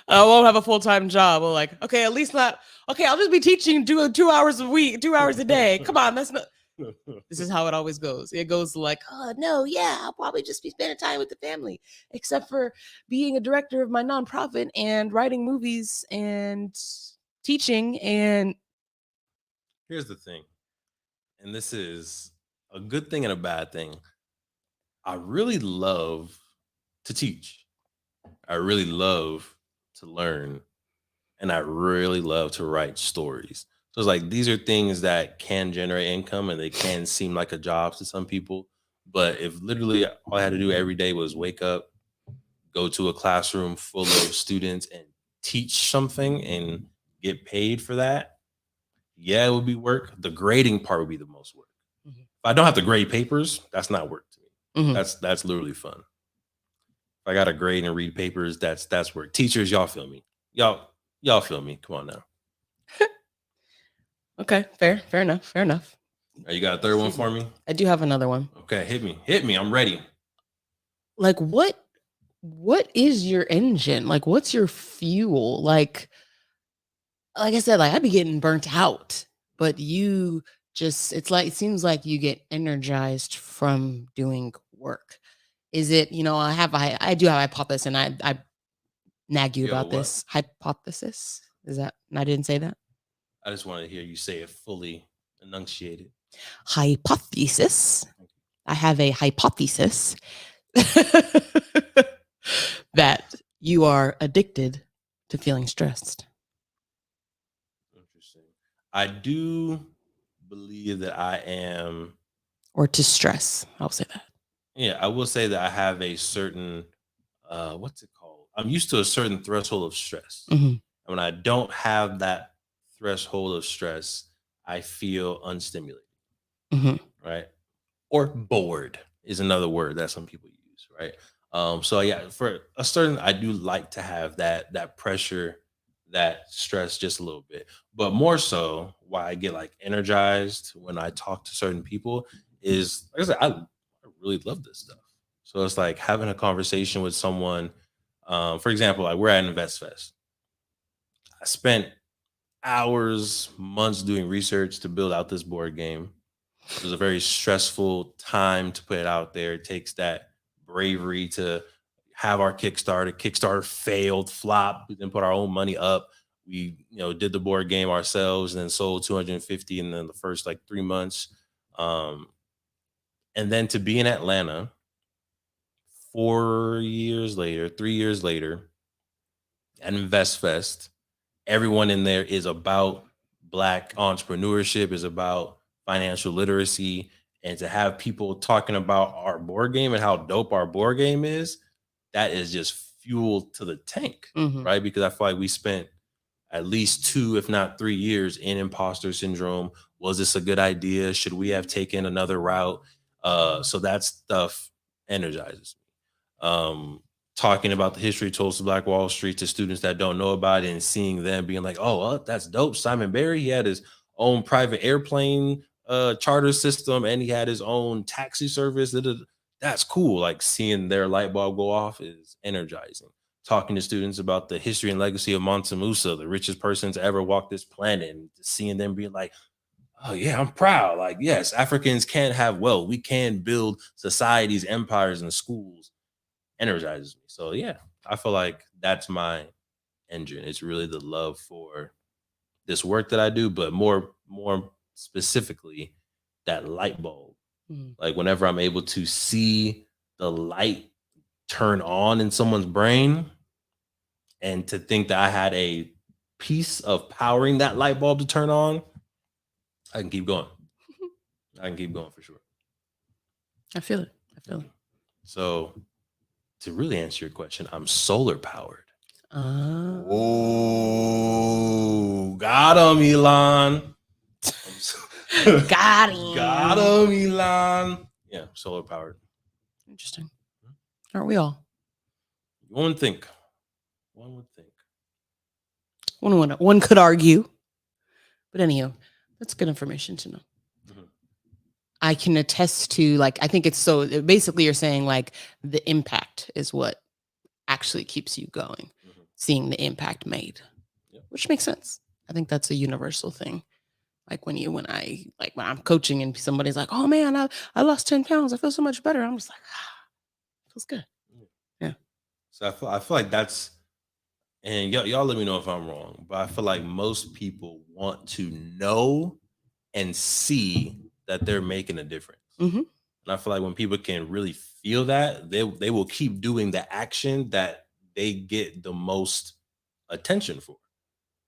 I won't have a full-time job. Or like, okay, at least not. Okay, I'll just be teaching 2 hours a week, 2 hours a day. Come on, that's not. This is how it always goes. It goes like, oh no, yeah, I'll probably just be spending time with the family, except for being a director of my nonprofit and writing movies and teaching. And here's the thing, and this is a good thing and a bad thing. I really love to teach. I really love to learn, and I really love to write stories. So it's like these are things that can generate income, and they can seem like a job to some people. But if literally all I had to do every day was wake up, go to a classroom full of students and teach something and get paid for that, yeah, it would be work. The grading part would be the most work. If I don't have to grade papers, that's not work to me. That's literally fun. If I got to grade and read papers, that's work. Teachers, y'all feel me. Y'all feel me. Come on now. Okay, fair enough. You got a third one for me? I do have another one. Okay, hit me. I'm ready. Like what is your engine? Like what's your fuel? Like I said, like I'd be getting burnt out, but you just, it seems like you get energized from doing work. Is it, I do have a hypothesis, and I nag you about this hypothesis. Is that, I didn't say that? I just want to hear you say it fully enunciated. Hypothesis. I have a hypothesis that you are addicted to feeling stressed. Interesting. I do believe that I am, or to stress. I'll say that. yeah, I will say that I have a certain, what's it called? I'm used to a certain threshold of stress. Mhm. And when I don't have that threshold of stress, I feel unstimulated, Mhm. right? Or bored is another word that some people use, right? So yeah, for a certain, I do like to have that pressure, that stress just a little bit. But more so, why I get like energized when I talk to certain people is, like I said, I really love this stuff. So it's like having a conversation with someone. For example, like we're at Invest Fest. I spent hours, months doing research to build out this board game. It was a very stressful time to put it out there. It takes that bravery to have our Kickstarter. Kickstarter failed, flopped. We then put our own money up. We, did the board game ourselves and then sold 250 in the first like 3 months. Um, and then to be in Atlanta 4 years later, 3 years later, at InvestFest, everyone in there is about Black entrepreneurship, is about financial literacy, and to have people talking about our board game and how dope our board game is, that is just fuel to the tank, Mhm. right? Because I feel like we spent at least 2, if not 3 years in imposter syndrome. Was this a good idea? Should we have taken another route? So that stuff energizes me. Talking about the history told to Black Wall Street to students that don't know about it and seeing them being like, oh, well, that's dope. Simon Barry, he had his own private airplane charter system and he had his own taxi service. That's cool. Like seeing their light bulb go off is energizing. Talking to students about the history and legacy of Mansa Musa, the richest person to ever walk this planet, and seeing them be like, oh yeah, I'm proud. Like, yes, Africans can have wealth. We can build societies, empires, and schools. Energizes me. So yeah, I feel like that's my engine. It's really the love for this work that I do, but more specifically, that light bulb. Mhm. Like whenever I'm able to see the light turn on in someone's brain, and to think that I had a piece of powering that light bulb to turn on, I can keep going. I can keep going for sure. I feel it. I feel it. So to really answer your question, I'm solar powered. Uh, Oh, got him, Elon. Got him. Got him, Elon. Yeah, solar powered. Interesting. Aren't we all? One would think. One would think. One could argue. But anyhow, that's good information to know. Mhm. I can attest to, like, I think it's so basically you're saying like the impact is what actually keeps you going, Mhm. seeing the impact made, Yep. which makes sense. I think that's a universal thing. Like when I'm coaching and somebody's like, oh man, I lost 10 pounds. I feel so much better. I'm just like, feels good. Yeah. So I feel like that's, and y'all let me know if I'm wrong, but I feel like most people want to know and see that they're making a difference. Mhm. And I feel like when people can really feel that, they will keep doing the action that they get the most attention for,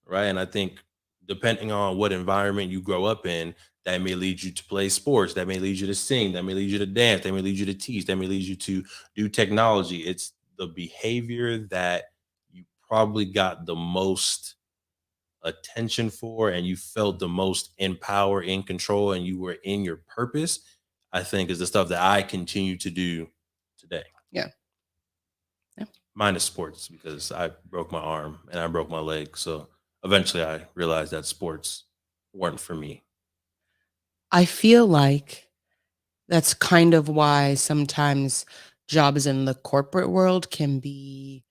right? And I think depending on what environment you grow up in, that may lead you to play sports, that may lead you to sing, that may lead you to dance, that may lead you to teach, that may lead you to do technology. It's the behavior that you probably got the most attention for and you felt the most in power, in control, and you were in your purpose, I think is the stuff that I continue to do today. Yeah. Minus sports, because I broke my arm and I broke my leg. So eventually I realized that sports weren't for me. I feel like that's kind of why sometimes jobs in the corporate world can be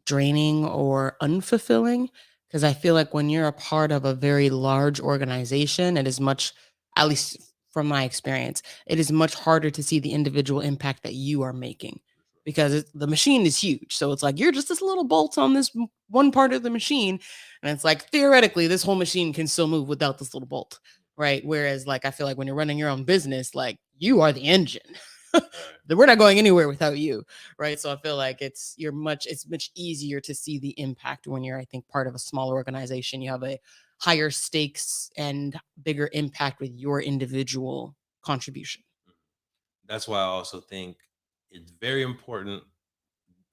draining or unfulfilling. Because I feel like when you're a part of a very large organization, it is much, at least from my experience, it is much harder to see the individual impact that you are making. because the machine is huge. So it's like you're just this little bolt on this one part of the machine, and it's like theoretically this whole machine can still move without this little bolt, right? Whereas like I feel like when you're running your own business, like you are the engine. We're not going anywhere without you, right? So I feel like it's much easier to see the impact when you're, I think, part of a smaller organization. You have a higher stakes and bigger impact with your individual contribution. That's why I also think it's very important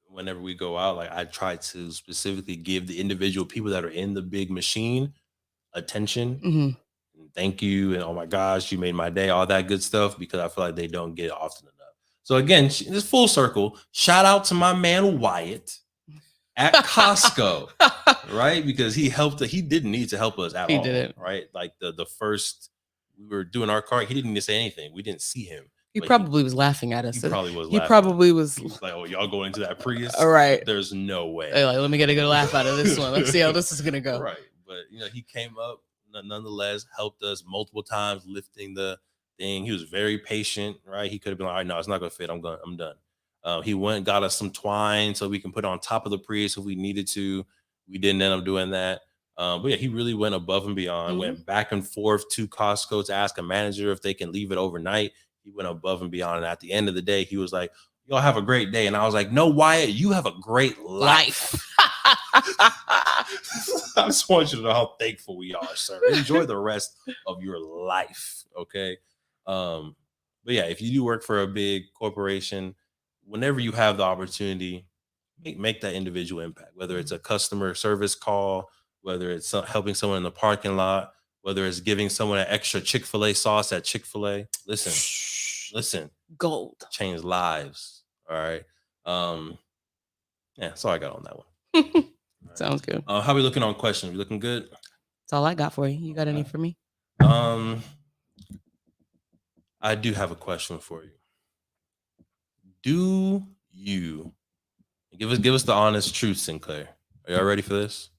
whenever we go out. Like I try to specifically give the individual people that are in the big machine attention. Mm-hmm. Thank you, and oh my gosh, you made my day, all that good stuff, because I feel like they don't get it often enough. So again, this full circle, shout out to my man Wyatt at Costco, right? Because he didn't need to help us at all. He didn't, right? Like the first we were doing our cart, he didn't need to say anything. We didn't see him. He probably was laughing at us. He probably was. He probably was. He was like, "Oh, y'all going into that Prius? All right. There's no way. Like, let me get a good laugh out of this one. Let's see how this is gonna go." Right, but he came up nonetheless, helped us multiple times lifting the thing. He was very patient. Right, he could have been like, "All right, no, it's not gonna fit. I'm done." He went and got us some twine so we can put on top of the Prius if we needed to. We didn't end up doing that. But yeah, he really went above and beyond. Mm-hmm. Went back and forth to Costco to ask a manager if they can leave it overnight. He went above and beyond. And at the end of the day, he was like, "Y'all have a great day." And I was like, "No, Wyatt, you have a great life." I just want you to know how thankful we are, sir. Enjoy the rest of your life. Okay. But yeah, if you do work for a big corporation, whenever you have the opportunity, make that individual impact, whether it's a customer service call, whether it's helping someone in the parking lot, whether it's giving someone an extra Chick-fil-A sauce at Chick-fil-A. Listen, gold, change lives. All right. Yeah, that's all I got on that one. Right. Sounds good. How are we looking on questions? We looking good? That's all I got for you. You got any for me? I do have a question for you. Do you give us the honest truth, Sinclair? Are y'all ready for this?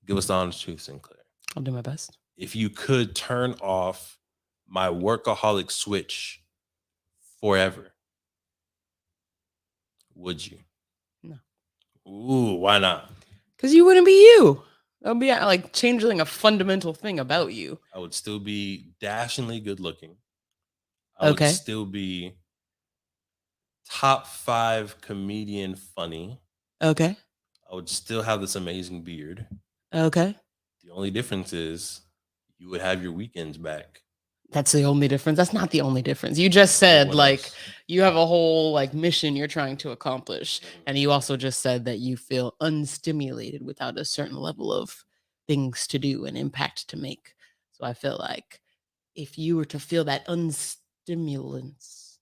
Give us the honest truth, Sinclair. I'll do my best. If you could turn off my workaholic switch forever, would you? No. Ooh, why not? Because you wouldn't be you. That would be like changing a fundamental thing about you. I would still be dashingly good looking. I would still be top 5 comedian funny. Okay. I would still have this amazing beard. Okay. The only difference is you would have your weekends back. That's the only difference. That's not the only difference. You just said you have a whole mission you're trying to accomplish. And you also just said that you feel unstimulated without a certain level of things to do and impact to make. So I feel like if you were to feel that unstimulance.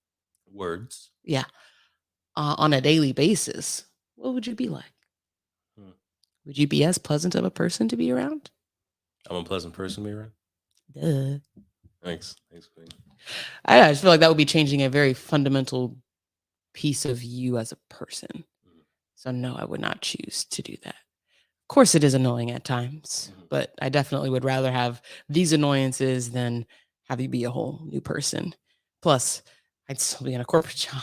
Words. Yeah. On a daily basis, what would you be like? Would you be as pleasant of a person to be around? I'm a pleasant person to be around. Duh. Thanks, Queen. I just feel like that would be changing a very fundamental piece of you as a person. So no, I would not choose to do that. Of course, it is annoying at times, but I definitely would rather have these annoyances than have you be a whole new person. Plus, I'd still be in a corporate job.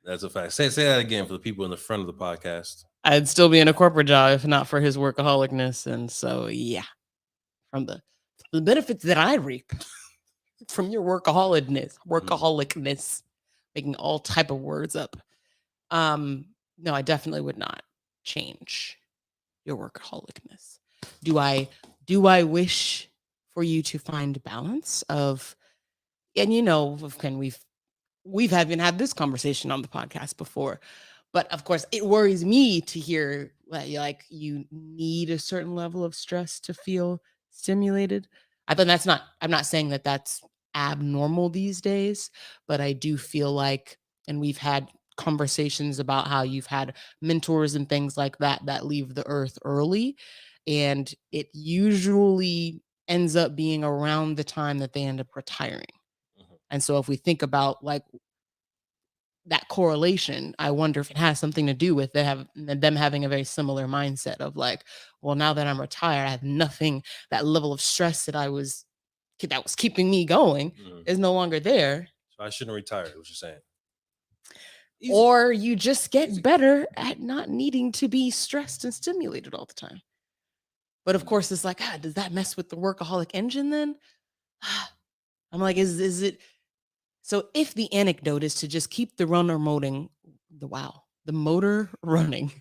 That's a fact. Say that again for the people in the front of the podcast. I'd still be in a corporate job if not for his workaholicness. And so, yeah, from the benefits that I reap from your workaholicness, making all type of words up. No, I definitely would not change your workaholicness. Do I wish for you to find balance of, and we've even had this conversation on the podcast before, but of course it worries me to hear like you need a certain level of stress to feel stimulated. I'm not saying that that's abnormal these days, but I do feel like, and we've had conversations about how you've had mentors and things like that leave the earth early, and it usually ends up being around the time that they end up retiring. And so if we think about like that correlation, I wonder if it has something to do with them having a very similar mindset of like, well, now that I'm retired, I have nothing, that level of stress that was keeping me going is no longer there. So I shouldn't retire, what you're saying. Easy. Or you just get better at not needing to be stressed and stimulated all the time. But of course, it's like, does that mess with the workaholic engine then? I'm like, is it? So if the anecdote is to just keep the runner moding, the motor running,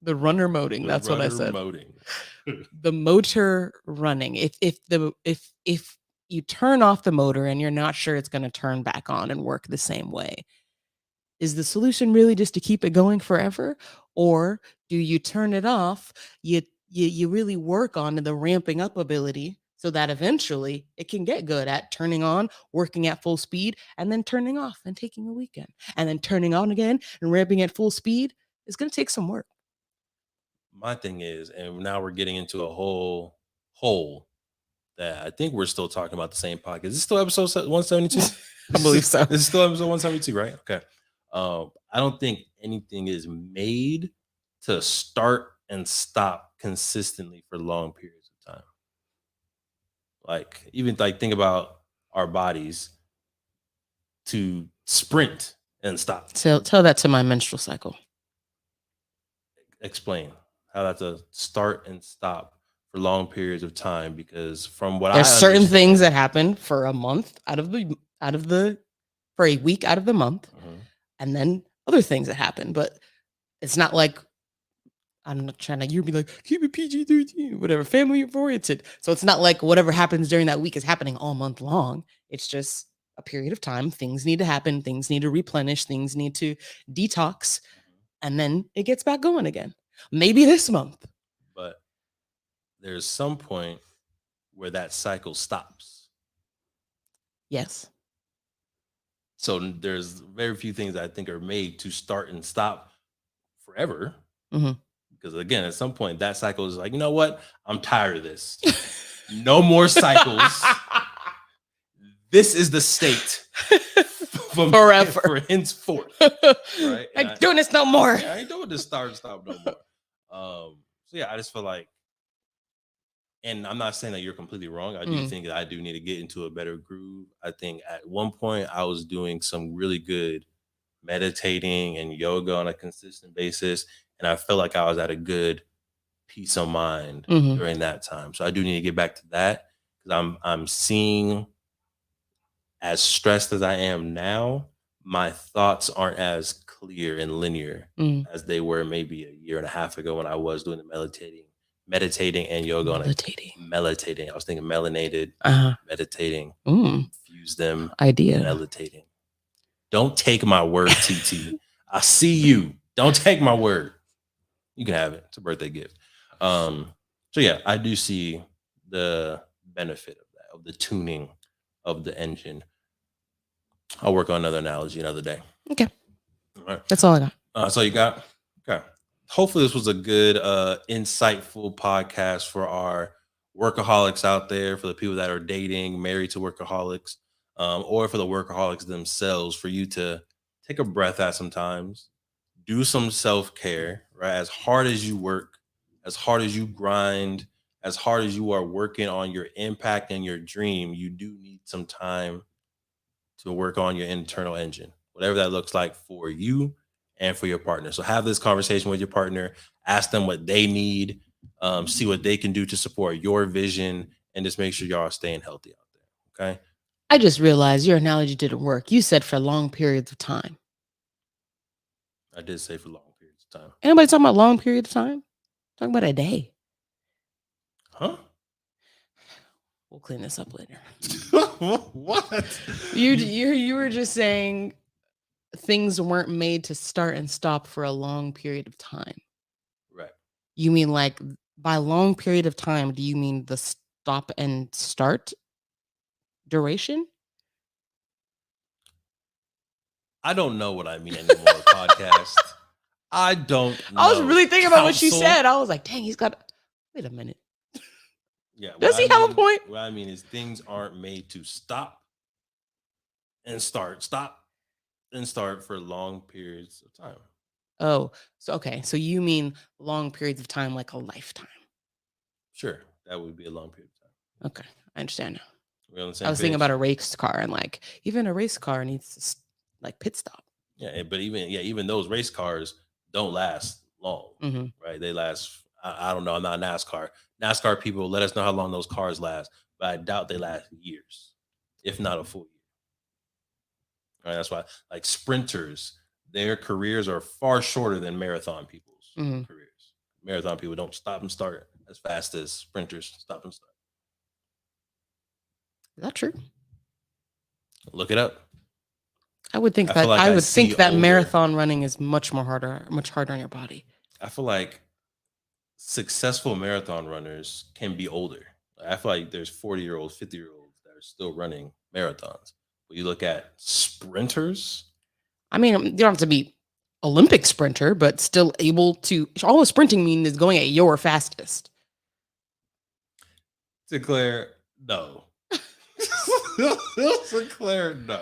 the runner moding, that's what I said. The motor running. If you turn off the motor and you're not sure it's going to turn back on and work the same way, is the solution really just to keep it going forever? Or do you turn it off? You really work on the ramping up ability so that eventually it can get good at turning on, working at full speed, and then turning off and taking a weekend, and then turning on again and ramping at full speed. It's going to take some work. My thing is, and now we're getting into a whole hole that I think we're still talking about the same podcast. Is this still episode 172? I believe so. This is still episode 172, right? Okay. I don't think anything is made to start and stop consistently for long periods of time. Like, even like think about our bodies to sprint and stop. Tell that to my menstrual cycle. Explain how that's a start and stop for long periods of time, because from what there's certain things that happen for a month for a week out of the month, and then other things that happen. But it's not like I'm not trying to you'd be like keep it PG-13, whatever, family oriented. So it's not like whatever happens during that week is happening all month long. It's just a period of time. Things need to happen. Things need to replenish. Things need to detox, and then it gets back going again. Maybe this month. But there's some point where that cycle stops. Yes. So there's very few things I think are made to start and stop forever. Because again, at some point that cycle is like, you know what? I'm tired of this. No more cycles. This is the state forever. For henceforth. Right? I'm doing this no more. I ain't doing this start and stop no more. So yeah, I just feel like, and I'm not saying that you're completely wrong. I do think that I do need to get into a better groove. I think at one point I was doing some really good meditating and yoga on a consistent basis, and I felt like I was at a good peace of mind during that time. So I do need to get back to that, because I'm seeing, as stressed as I am now, my thoughts aren't as clear and linear as they were maybe a year and a half ago when I was doing the meditating and yoga on meditating. I was thinking melanated, meditating, fuse them, meditating. Don't take my word, TT. I see you. Don't take my word. You can have it. It's a birthday gift. So yeah, I do see the benefit of that, of the tuning of the engine. I'll work on another analogy another day. Okay. All right. That's all I got. That's all you got? Okay. Hopefully this was a good, insightful podcast for our workaholics out there, for the people that are dating, married to workaholics, or for the workaholics themselves, for you to take a breath at sometimes, do some self-care, right? As hard as you work, as hard as you grind, as hard as you are working on your impact and your dream, you do need some time to work on your internal engine, whatever that looks like for you and for your partner. So have this conversation with your partner, ask them what they need, see what they can do to support your vision, and just make sure y'all are staying healthy out there. Okay. I just realized your analogy didn't work. You said for long periods of time. I did say for long periods of time. Anybody talking about long periods of time? Talking about a day. Huh? We'll clean this up later. What? You were just saying things weren't made to start and stop for a long period of time. Right. You mean like by long period of time, do you mean the stop and start duration? I don't know what I mean anymore, podcast. I don't know. I was really thinking about what she said. I was like, dang, he's got... Wait a minute. Yeah. Does he have a point? What I mean is things aren't made to stop and start for long periods of time. Oh, so okay. So you mean long periods of time, like a lifetime? Sure. That would be a long period of time. Okay. I understand now. We're on the same I was thinking about a race car, and like even a race car needs to like pit stop. Yeah, but even those race cars don't last long, right? They last. I don't know. I'm not NASCAR. NASCAR people, let us know how long those cars last, but I doubt they last years, if not a full year. Right? That's why, like sprinters, their careers are far shorter than marathon people's careers. Marathon people don't stop and start as fast as sprinters stop and start. Is that true? Look it up. I would think that marathon running is much harder on your body. I feel like successful marathon runners can be older. I feel like there's 40-year-olds, 50-year-olds that are still running marathons. But you look at sprinters. I mean, you don't have to be Olympic sprinter, but still able to. All sprinting means is going at your fastest. Sinclair, no. Sinclair, no.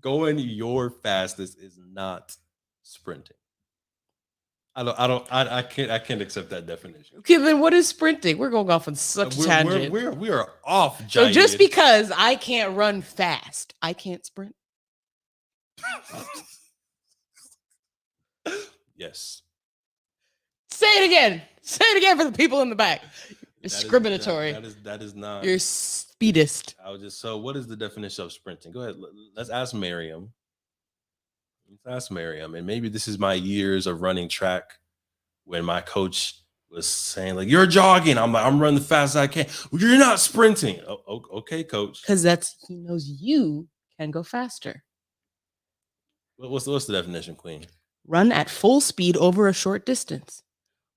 Going your fastest is not sprinting. I can't accept that definition. Okay, then what is sprinting? We're going off on such a tangent. We are off. So just because I can't run fast, I can't sprint. Yes. Say it again. Say it again for the people in the back. Discriminatory. That is not. You're speedist. So what is the definition of sprinting? Go ahead. Let's ask Miriam. And maybe this is my years of running track when my coach was saying, like, you're jogging. I'm like, I'm running the fastest I can. Well, you're not sprinting. Oh, okay, coach. Because he knows you can go faster. What's the definition, Queen? Run at full speed over a short distance.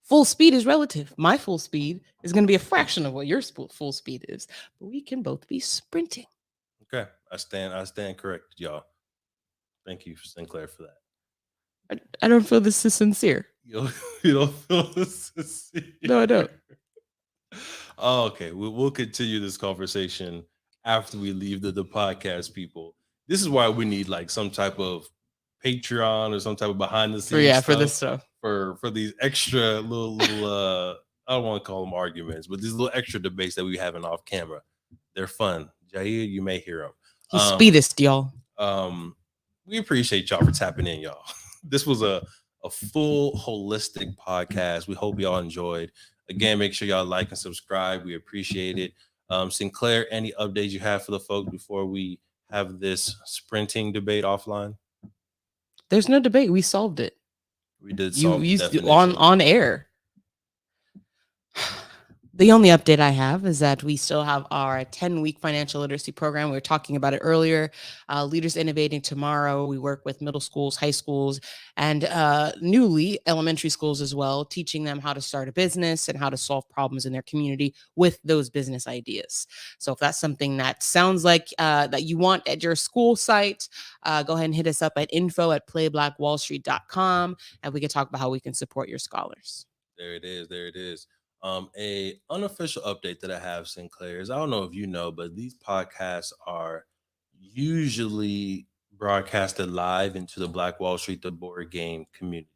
Full speed is relative. My full speed is going to be a fraction of what your full speed is. But we can both be sprinting. Okay. I stand corrected, y'all. Thank you, Sinclair, for that. I don't feel this is sincere. You don't feel this is sincere? No, I don't. Oh, okay. We'll continue this conversation after we leave the podcast, people. This is why we need like some type of Patreon or some type of behind the scenes for this stuff. For these extra little I don't want to call them arguments, but these little extra debates that we having off camera. They're fun. Jair, you may hear them. He's speedist, y'all. We appreciate y'all for tapping in, y'all. This was a full holistic podcast. We hope y'all enjoyed. Again, make sure y'all like and subscribe. We appreciate it. Sinclair, any updates you have for the folks before we have this sprinting debate offline? There's no debate. We solved it. We did solve it on air. The only update I have is that we still have our 10-week financial literacy program. We were talking about it earlier. Leaders Innovating Tomorrow. We work with middle schools, high schools, and newly elementary schools as well, teaching them how to start a business and how to solve problems in their community with those business ideas. So if that's something that sounds like that you want at your school site, go ahead and hit us up at info@playblackwallstreet.com, and we can talk about how we can support your scholars. There it is. A unofficial update that I have, Sinclair, is I don't know if you know, but these podcasts are usually broadcasted live into the Black Wall Street, the board game community.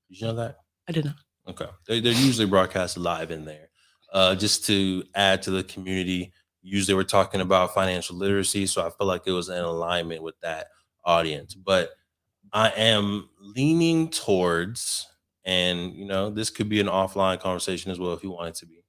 Did you know that? I did not. Okay. They're usually broadcasted live in there. Just to add to the community, usually we're talking about financial literacy, so I feel like it was in alignment with that audience. But I am leaning towards, and this could be an offline conversation as well if you want it to be,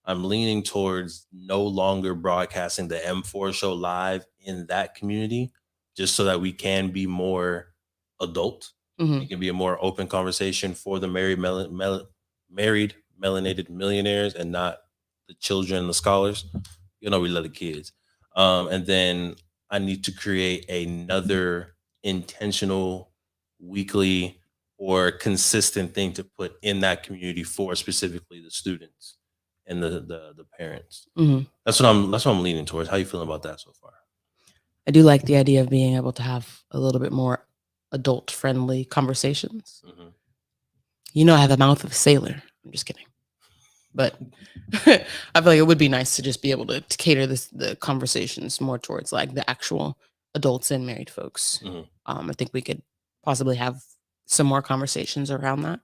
I'm leaning towards no longer broadcasting the M4 show live in that community, just so that we can be more adult. It can be a more open conversation for the married melanated millionaires and not the children and the scholars. We love the kids. And then I need to create another intentional weekly or consistent thing to put in that community for specifically the students and the parents. That's what I'm leaning towards. How you feeling about that so far? I do like the idea of being able to have a little bit more adult friendly conversations. I have the mouth of a sailor. I'm just kidding. But I feel like it would be nice to just be able to cater the conversations more towards like the actual adults and married folks. I think we could possibly have some more conversations around that.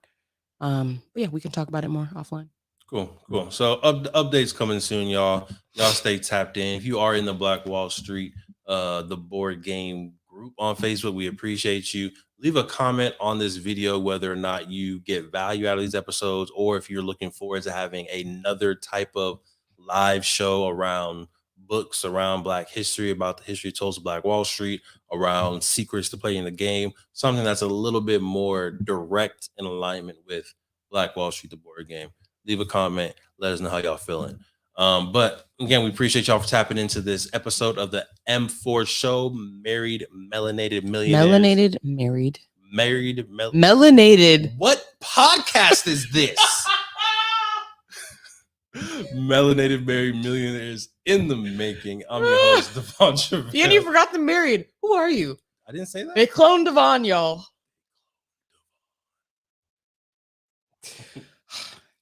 But yeah, we can talk about it more offline. Cool. So updates coming soon, y'all. Y'all stay tapped in. If you are in the Black Wall Street, the board game group on Facebook, we appreciate you. Leave a comment on this video whether or not you get value out of these episodes, or if you're looking forward to having another type of live show around books, around Black history, about the history of Tulsa Black Wall Street, around secrets to play in the game, something that's a little bit more direct in alignment with Black Wall Street, the board game. Leave a comment. Let us know how y'all feeling. But again, we appreciate y'all for tapping into this episode of the M4 Show, Married Melanated Millionaires. Melanated. What podcast is this? Melanated Married Millionaires in the making. I'm your host, Devon Truvel. You forgot the married. Who are you? I didn't say that. They cloned Devon, y'all.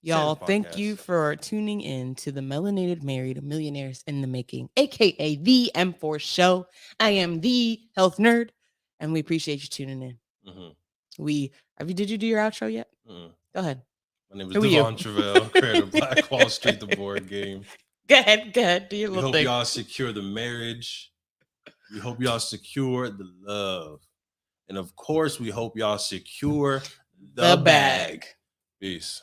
Y'all, thank you for tuning in to the Melanated Married Millionaires in the Making, aka the M4 Show. I am the health nerd, and we appreciate you tuning in. Did you do your outro yet? Go ahead. My name is Devon Truvel, creator of Black Wall Street, the board game. Go ahead. Do your little thing. We hope y'all secure the marriage. We hope y'all secure the love. And of course, we hope y'all secure the bag. Peace.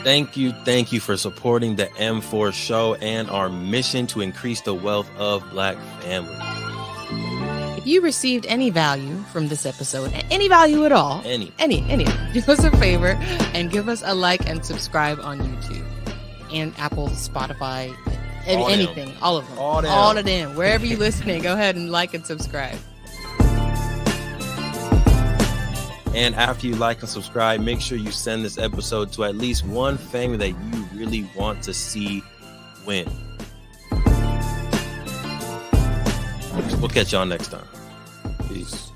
Thank you for supporting the M4 Show and our mission to increase the wealth of Black families. If you received any value from this episode, any value at all, any, do us a favor and give us a like and subscribe on YouTube and Apple, Spotify, anything, all of them, all of them, wherever you're listening. Go ahead and like and subscribe. And after you like and subscribe, make sure you send this episode to at least one family that you really want to see win. We'll catch y'all next time. Peace.